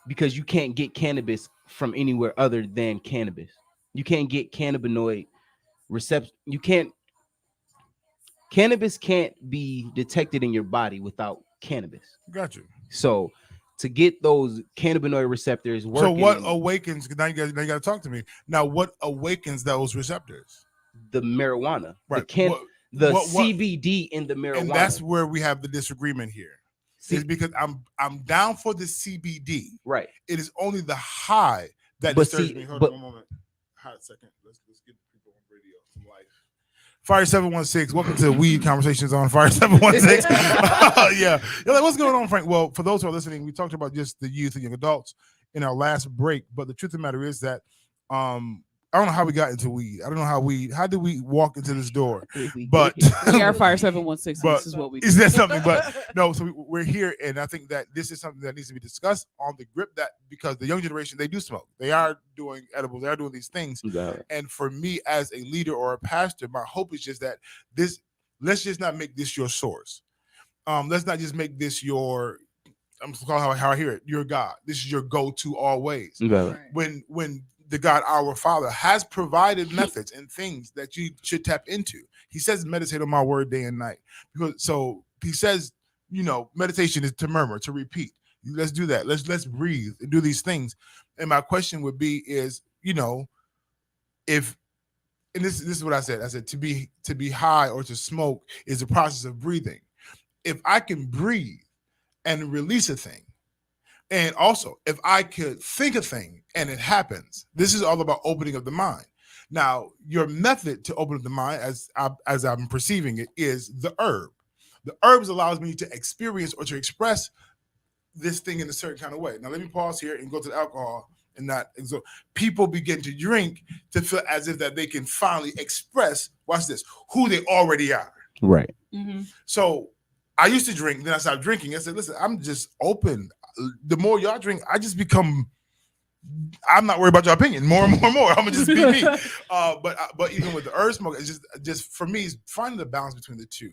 because you can't get cannabis from anywhere other than cannabis. You can't get cannabinoid receptor. Cannabis can't be detected in your body without cannabis. Got you. So to get those cannabinoid receptors working. So what awakens? Now you got to talk to me. Now what awakens those receptors? The marijuana, right? The CBD in the marijuana, and that's where we have the disagreement here. Is because I'm down for the CBD. Right. It is only the high that disturbs me. Hold on one moment. Hot second. Let's get people on radio some life. Fire 716. Welcome to Weed Conversations on Fire 716. Yeah. You're like, what's going on, Frank? Well, for those who are listening, we talked about just the youth and young adults in our last break. But the truth of the matter is that I don't know how we got into weed. I don't know how did we walk into this door? But we are Fire 716. But this is what we do. Is that something? But no, so we're here, and I think that this is something that needs to be discussed on the grip, that because the young generation, they do smoke. They are doing edibles. They are doing these things. And for me as a leader or a pastor, my hope is just that let's just not make this your source. Let's not just make this your, I'm just calling how I hear it, your God. This is your go-to always. Right. When the God, our Father, has provided methods and things that you should tap into. He says, meditate on my word day and night. So he says, meditation is to murmur, to repeat. Let's do that. Let's breathe and do these things. And my question would be is, if, and this is what I said to be high or to smoke is a process of breathing. If I can breathe and release a thing, and also, if I could think a thing and it happens, this is all about opening up the mind. Now, your method to open up the mind, as I'm perceiving it, is the herb. The herbs allows me to experience or to express this thing in a certain kind of way. Now, let me pause here and go to the alcohol and not exalt. People begin to drink to feel as if that they can finally express, watch this, who they already are. Right. Mm-hmm. So I used to drink, then I stopped drinking. I said, listen, I'm just open. The more y'all drink, I just become, I'm not worried about your opinion. More and more. I'm gonna just be me. But even with the herb smoke, it's just for me, it's finding the balance between the two.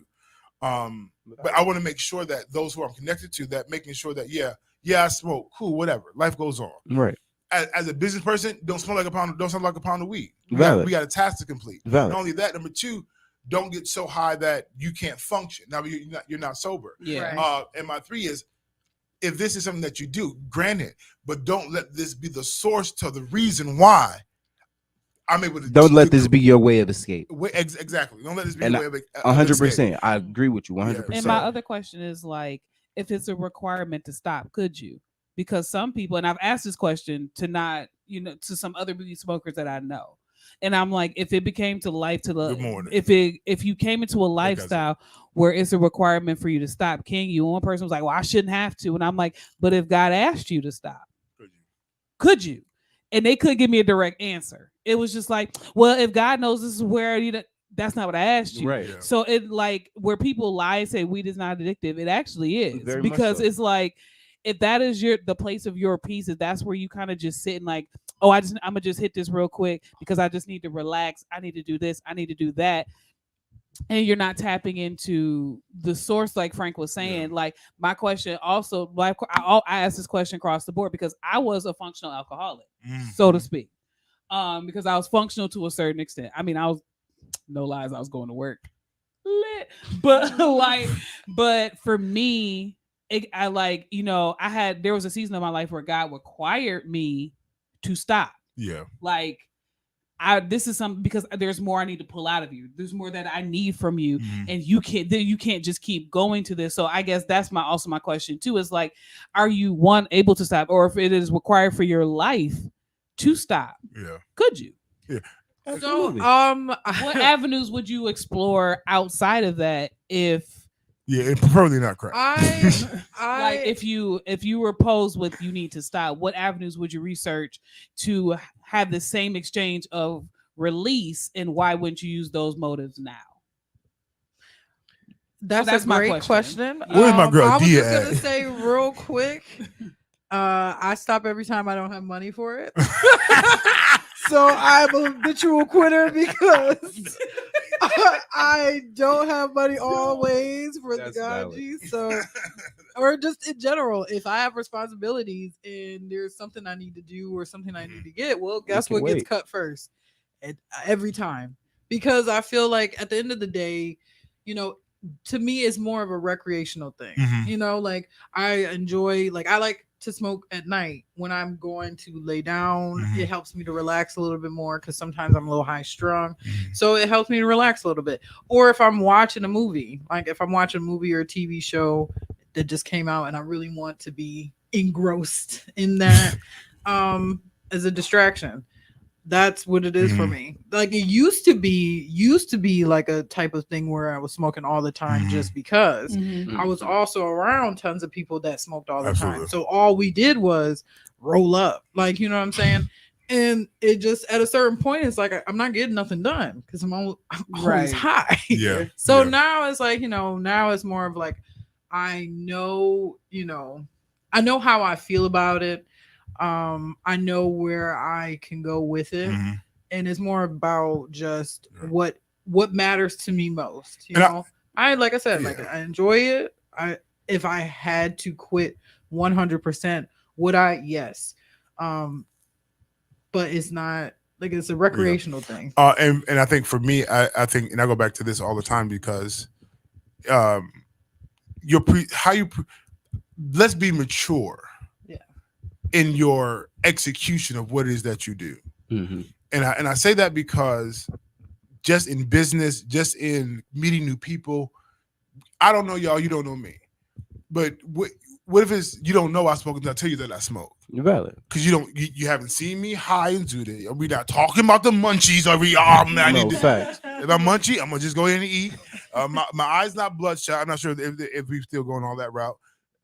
But I want to make sure that those who I'm connected to, that making sure that I smoke, cool, whatever. Life goes on. Right. As a business person, don't sound like a pound of weed. We got a task to complete. Valid. Not only that, number two, don't get so high that you can't function. Now you're not sober. Yeah. Right. And my three is, if this is something that you do, granted, but don't let this be the source to the reason why I'm able to. Don't let this be your way of escape. Exactly. Don't let this be your way of escape. 100%. I agree with you 100%. And my other question is, like, if it's a requirement to stop, could you? Because some people, and I've asked this question to some other weed smokers that I know. And I'm like, if it became to life to the, Good morning. if you came into a lifestyle where it's a requirement for you to stop, can you? And one person was like, well, I shouldn't have to. And I'm like, but if God asked you to stop, could you? And they couldn't give me a direct answer. It was just like, well, if God knows this is where that's not what I asked you. Right. Yeah. So it, like, where people lie and say weed is not addictive, it actually is. Very much Because so. it's like, if that is the place of your peace, if that's where you kind of just sit and like, oh, I'm gonna just hit this real quick because I just need to relax. I need to do this. I need to do that. And you're not tapping into the source, like Frank was saying. Yeah. Like, my question also, like, I asked this question across the board because I was a functional alcoholic, so to speak. Because I was functional to a certain extent. I mean, I was, no lies, I was going to work lit, but for me, there was a season of my life where God required me to stop. Yeah. Like, this is something, because there's more I need to pull out of you. There's more that I need from you, and you can't just keep going to this. So I guess that's my question too, is like, are you able to stop, or if it is required for your life to stop? Yeah. Could you? Yeah. So, What avenues would you explore outside of that and preferably not crack. like if you were posed with you need to stop, what avenues would you research to have the same exchange of release, and why wouldn't you use those motives now? That's a my great question. Where's my girl I was Dia just gonna at? say real quick, I stop every time I don't have money for it. So I'm a habitual quitter because I don't have money always for That's the valid. Ganji. So, or just in general, if I have responsibilities and there's something I need to do or something I need to get, well, guess can what gets wait. cut first? Every time. Because I feel like at the end of the day, to me, it's more of a recreational thing. Like, I enjoy, like, I like to smoke at night when I'm going to lay down. It helps me to relax a little bit more because sometimes I'm a little high strung. So it helps me to relax a little bit. Or if I'm watching a movie, like if I'm watching a movie or a TV show that just came out and I really want to be engrossed in that as a distraction. That's what it is for me. Like it used to be like a type of thing where I was smoking all the time just because. I was also around tons of people that smoked all the time. So all we did was roll up. Like, you know what I'm saying? And it just at a certain point, it's like I'm not getting nothing done because I'm always high. Yeah. So now it's like, now it's more of like I know how I feel about it. I know where I can go with it, and it's more about just what matters to me most. You know, I like I said, like I enjoy it. If I had to quit 100%, would I? Yes. But it's not like it's a recreational thing. And I think for me, I think, and I go back to this all the time because, let's be mature. In your execution of what it is that you do. And I say that because just in business, just in meeting new people, I don't know y'all, you don't know me. But what if it's you don't know I smoke until I tell you that I smoke? You're valid. Because you haven't seen me high and do that. We're not talking about the munchies. Facts. If I'm munchy, I'm gonna just go in and eat. My eyes not bloodshot. I'm not sure if we're still going all that route.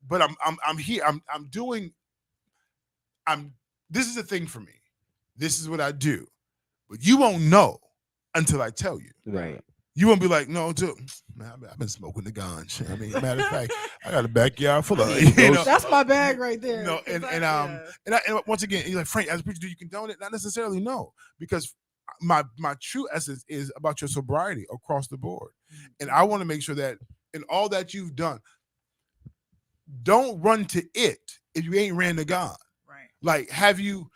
But I'm here. I'm doing. This is a thing for me. This is what I do. But you won't know until I tell you. Right. You won't be like, no, man, I've been smoking the ganja. I mean, matter of fact, I got a backyard full of That's my bag right there. And once again, you're like, Frank, as a preacher, do you condone it? Not necessarily, no. Because my true essence is about your sobriety across the board. And I want to make sure that in all that you've done, don't run to it if you ain't ran to God. Like, have you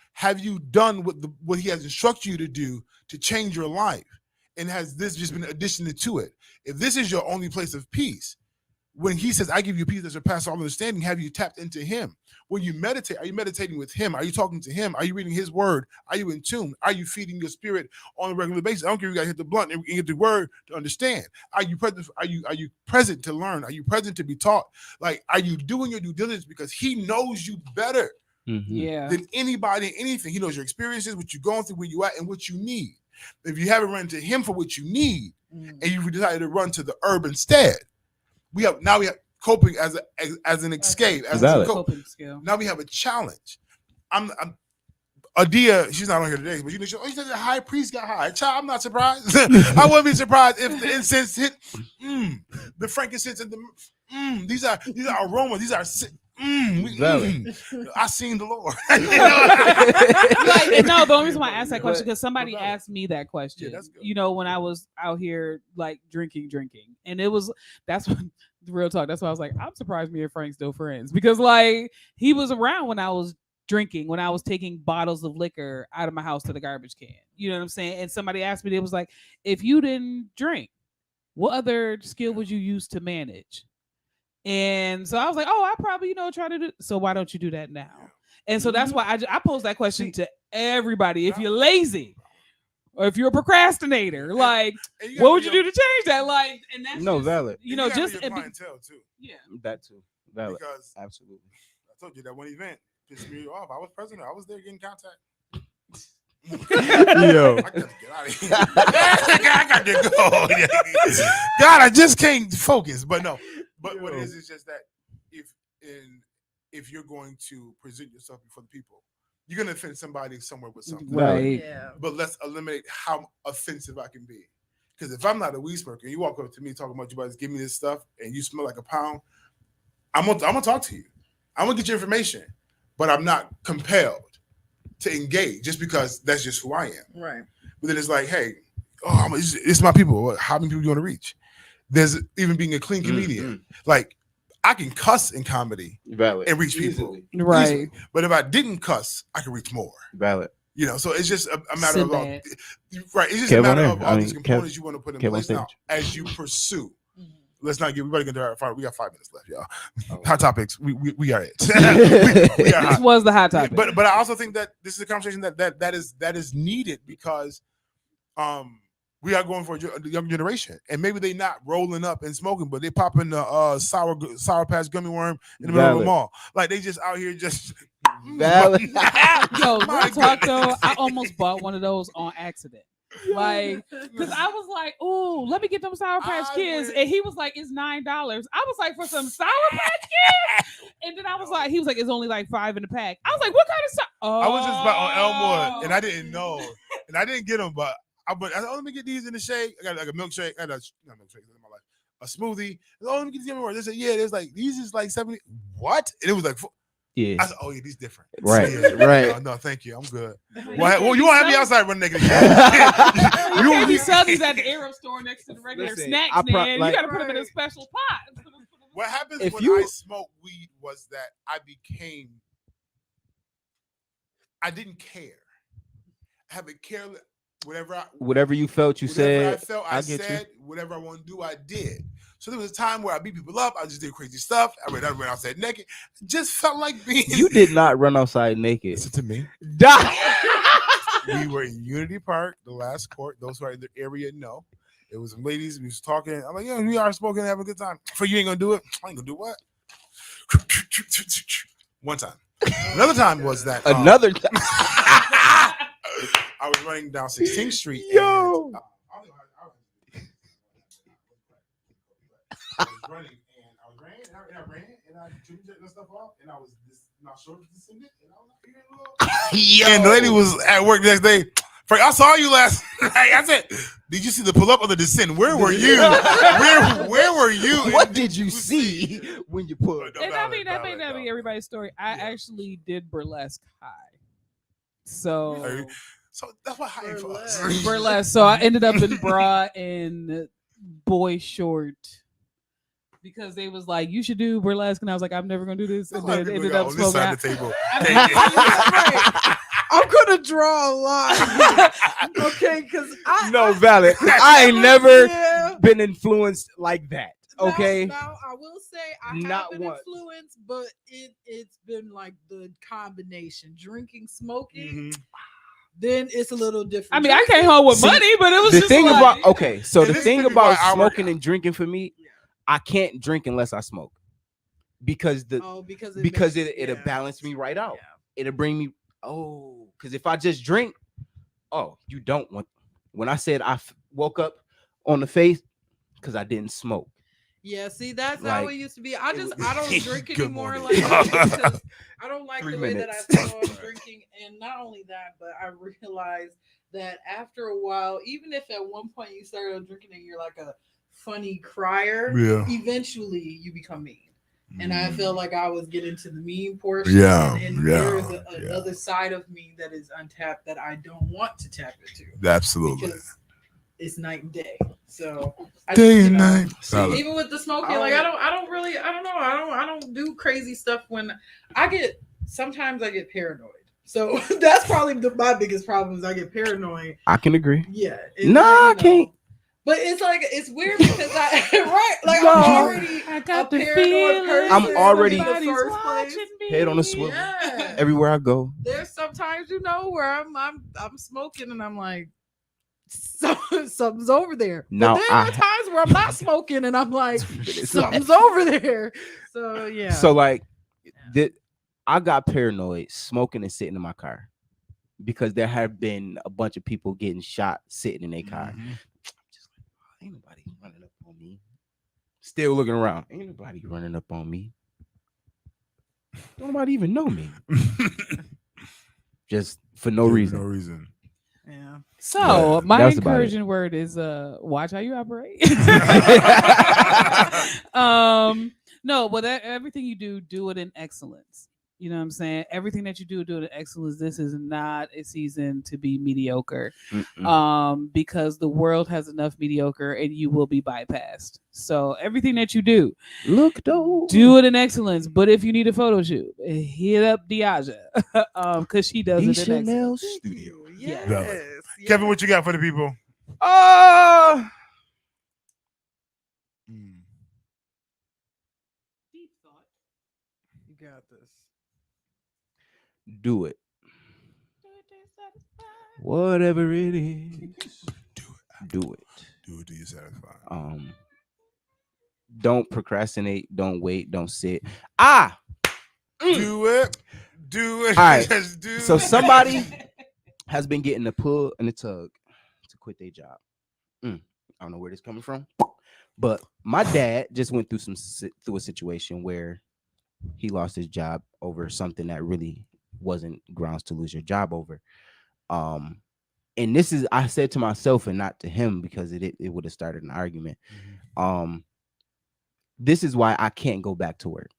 done what he has instructed you to do to change your life? And has this just been addition to it? If this is your only place of peace, when he says, I give you peace that surpasses all understanding, have you tapped into him? When you meditate, are you meditating with him? Are you talking to him? Are you reading his word? Are you in tune? Are you feeding your spirit on a regular basis? I don't care if you got to hit the blunt and get the word to understand. Are you present? Are you present to learn? Are you present to be taught? Like, are you doing your due diligence because he knows you better? Than anybody, anything. He knows your experiences, what you're going through, where you at, and what you need. If you haven't run to him for what you need, and you decided to run to the herb instead, we have coping as an escape, as a coping skill. Now we have a challenge. Adia, she's not on here today, but she said the high priest got high. Child, I'm not surprised. I wouldn't be surprised if the incense hit the frankincense and these are aromas. These are I seen the Lord. No, the only reason why I asked that question because somebody asked me that question. Yeah, when I was out here like drinking, and that's what the real talk. That's why I was like, I'm surprised me and Frank still friends because like he was around when I was drinking, when I was taking bottles of liquor out of my house to the garbage can. You know what I'm saying? And somebody asked me, it was like, if you didn't drink, what other skill would you use to manage? And so I was like, oh, I probably, try to do. So why don't you do that now? And so that's why I posed that question to everybody. If you're lazy or if you're a procrastinator, like, what would you do to change that? Like, and that's valid. Just clientele too. Yeah, that too. Valid. Because absolutely. I told you that one event pissed me off. I was president. I was there getting contact. Yo, I got to get out of here. I got to go. God, I just can't focus. But no. But what it is just that if you're going to present yourself before the people, you're going to offend somebody somewhere with something. Right. Yeah. But let's eliminate how offensive I can be. Because if I'm not a weed smoker, you walk up to me talking about you guys give me this stuff and you smell like a pound, I'm gonna talk to you. I'm gonna get your information, but I'm not compelled to engage just because that's just who I am. Right. But then it's like, hey, it's my people. How many people do you want to reach? There's even being a clean comedian. Like, I can cuss in comedy and reach people. Right. Easily. But if I didn't cuss, I can reach more. Valid. So it's just a matter of all, right. It's just Kev a matter of all these components Kev, you want to put in Kev place now as you pursue. Let's not get everybody going to we got 5 minutes left, y'all. Hot topics. We are it. This was the hot topic. But I also think that this is a conversation that is needed because we are going for a young generation, and maybe they not rolling up and smoking, but they popping the sour patch gummy worm in the middle of the mall. Like they just out here just Valid. Yo, real My talk though, goodness. I almost bought one of those on accident. Like, because I was like, "Ooh, let me get them Sour Patch I Kids," went- and he was like, "It's $9." I was like, "For some Sour Patch Kids?" And then I was like, "He was like, it's only like 5 in the pack." I was like, "What kind of stuff?" Oh, I was just about on Elmwood, and I didn't know, and I didn't get them, but I said, "Oh, let me get these in the shake." I got like a milkshake, not milkshake in my life, a smoothie. Oh, let me get these everywhere. They said, "Yeah, there's like these is like 70." What? And it was like. Yeah. I said, "Oh yeah, these different." Right, Yeah. right. No, thank you. I'm good. You Well, you won't have me outside running naked again. You can't be selling these at the Arab store next to the regular Listen, snacks, I man. like- You got to put them in a special pot. What happens If when you- I smoked weed was that I didn't care. I haven't cared. Whatever you felt, you Whatever I said. felt, I I get you. said. Whatever I want to do, I did. So there was a time where I beat people up. I just did crazy stuff. I ran outside naked. Just felt like being. You did not run outside naked. Listen to me. Die. We were in Unity Park, the last court. Those who are in the area know. It was some ladies. We was talking. I'm like, we are smoking and having a good time. For you ain't gonna do it. I ain't gonna do what? One time. Another time was that Another time. I was running down 16th Street. Yo. And, I was running and I ran and I trimmed that stuff off and I was not sure if this ended and I was like, and the lady was at work the next day. Frank, I saw you last night. I said, "Did you see the pull up or the descent? Where were you? Where were you? What did you see when you pulled? And I mean, that may not be everybody's story. I actually did burlesque high. So So that's what high for us. burlesque. So I ended up in bra and boy short because they was like, "You should do burlesque," and I was like, "I'm never gonna do this." And then ended up on this smoking. side of the table. I'm gonna draw a line, okay? Because No, valid. I ain't never Yeah. been influenced like that. Okay. Now, I will say I Not have been once. influenced, but it's been like the combination: drinking, smoking. Then it's a little different. I mean, I came home with See, money, but it was The just thing like, about okay, so And the this thing is about why I work smoking and drinking for me, I can't drink unless I smoke because because it'll balance me right out. It'll bring me because if I just drink, you don't want. When I said I woke up on the face because I didn't smoke. Yeah, see, that's Like, how it used to be. I don't drink Good anymore morning. like that because I don't like 3 the way that minutes. I feel I'm drinking. And not only that, but I realized that after a while, even if at one point you started drinking and you're like a funny crier, Yeah. eventually you become mean. And I feel like I was getting to the mean portion. Yeah, And yeah, there's yeah. another side of me that is untapped that I don't want to tap into. Absolutely. Because it's night and day. So I Day just, and night. Valid. even with the smoking, like I don't do crazy stuff when sometimes I get paranoid. So that's probably my biggest problem is I get paranoid. I can agree. Yeah. I can't. But it's weird because right, like No. I'm already I a got the paranoid feeling person. I'm already- in the everybody's first place. watching me. Head on a swivel. Yeah. Everywhere I go. There's sometimes where I'm smoking and I'm like something's over there. Now, But there are times where I'm not smoking and I'm like something's over there. So yeah. So like, I got paranoid smoking and sitting in my car because there have been a bunch of people getting shot sitting in their car. Just like, ain't nobody running up on me. Still looking around. Ain't nobody running up on me. Don't nobody even know me. Just for no reason. No reason. yeah. So Yeah, my that was about it. encouraging word is watch how you operate. No, but everything you do it in excellence. You know what I'm saying? Everything that you do it in excellence. This is not a season to be mediocre. Because the world has enough mediocre and you will be bypassed. So everything that you do, Look though. do it in excellence. But if you need a photo shoot, hit up Diaja. Because she does it in excellence. Studio. Yes. Valid. Kevin, what you got for the people? Deep thought. You got this. Do it. Whatever it is. Do it. Do it. Do you satisfy? Don't procrastinate. Don't wait. Don't sit. Do it. do. All right. Just do. So somebody has been getting the pull and the tug to quit their job. I don't know where this is coming from, but my dad just went through a situation where he lost his job over something that really wasn't grounds to lose your job over. And this is, I said to myself and not to him because it would have started an argument. This is why I can't go back to work,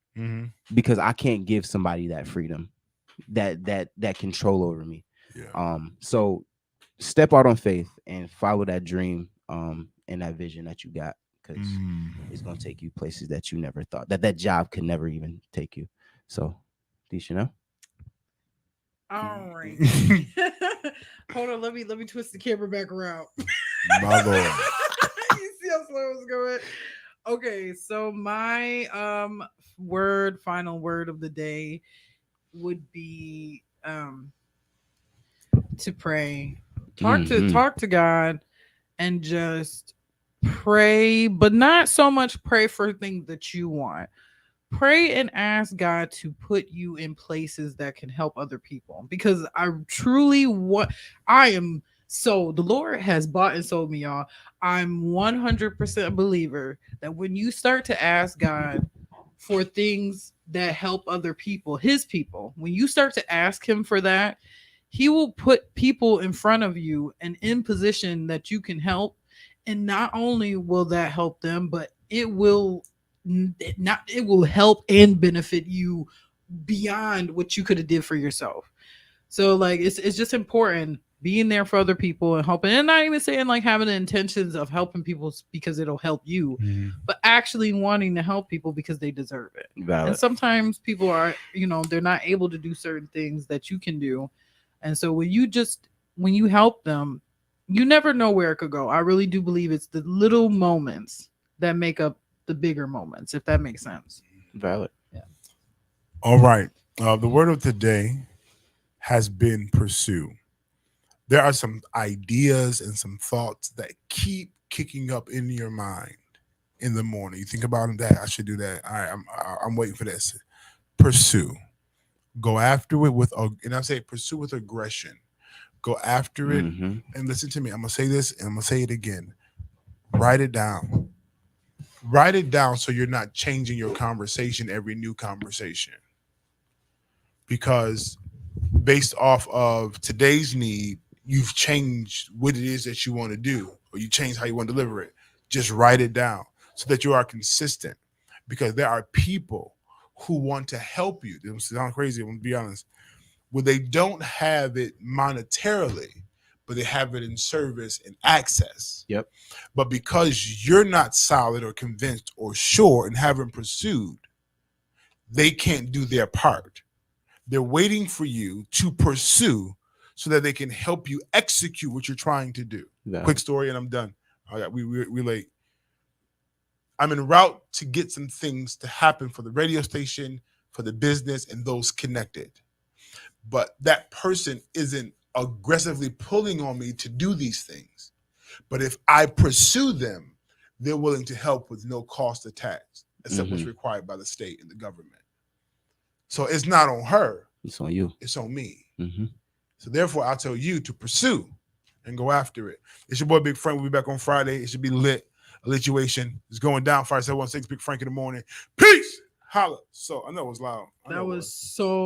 because I can't give somebody that freedom, that control over me. Yeah. So step out on faith and follow that dream and that vision that you got, because it's gonna take you places that you never thought that job could never even take you. So, Deisha, All right. Hold on, let me twist the camera back around. My Lord. You see how slow it was going? Okay, so my final word of the day would be to pray. Talk to God and just pray, but not so much pray for things that you want. Pray and ask God to put you in places that can help other people, because the Lord has bought and sold me, y'all. I'm 100% a believer that when you start to ask God for things that help other people, his people, when you start to ask him for that, he will put people in front of you and in position that you can help. And not only will that help them, but it will help and benefit you beyond what you could have did for yourself. So like it's just important being there for other people and helping, and not even saying like having the intentions of helping people because it'll help you, but actually wanting to help people because they deserve it. Valid. And sometimes people are, they're not able to do certain things that you can do. And so when you help them, you never know where it could go. I really do believe it's the little moments that make up the bigger moments, if that makes sense. Valid. Yeah. All right. The word of the day has been pursue. There are some ideas and some thoughts that keep kicking up in your mind in the morning. You think about that. I should do that. All right. I'm waiting for this. Pursue. Go after it and I say pursue with aggression. Go after it. And listen to me. I'm going to say this and I'm going to say it again. Write it down. Write it down so you're not changing your conversation every new conversation. Because based off of today's need, you've changed what it is that you want to do, or you change how you want to deliver it. Just write it down so that you are consistent. Because there are people who want to help you. This sounds crazy, I'm going to be honest. Where they don't have it monetarily, but they have it in service and access. Yep. But because you're not solid or convinced or sure and haven't pursued, they can't do their part. They're waiting for you to pursue so that they can help you execute what you're trying to do. Yeah. Quick story and I'm done. All right, we late. I'm en route to get some things to happen for the radio station, for the business, and those connected. But that person isn't aggressively pulling on me to do these things. But if I pursue them, they're willing to help with no cost attached, except what's required by the state and the government. So it's not on her. It's on you. It's on me. So therefore, I'll tell you to pursue and go after it. It's your boy Big Frank. We'll be back on Friday. It should be lit. Alliteration is going down. 5716 Big Frank in the morning. Peace. Holla. So I know it was loud. That was so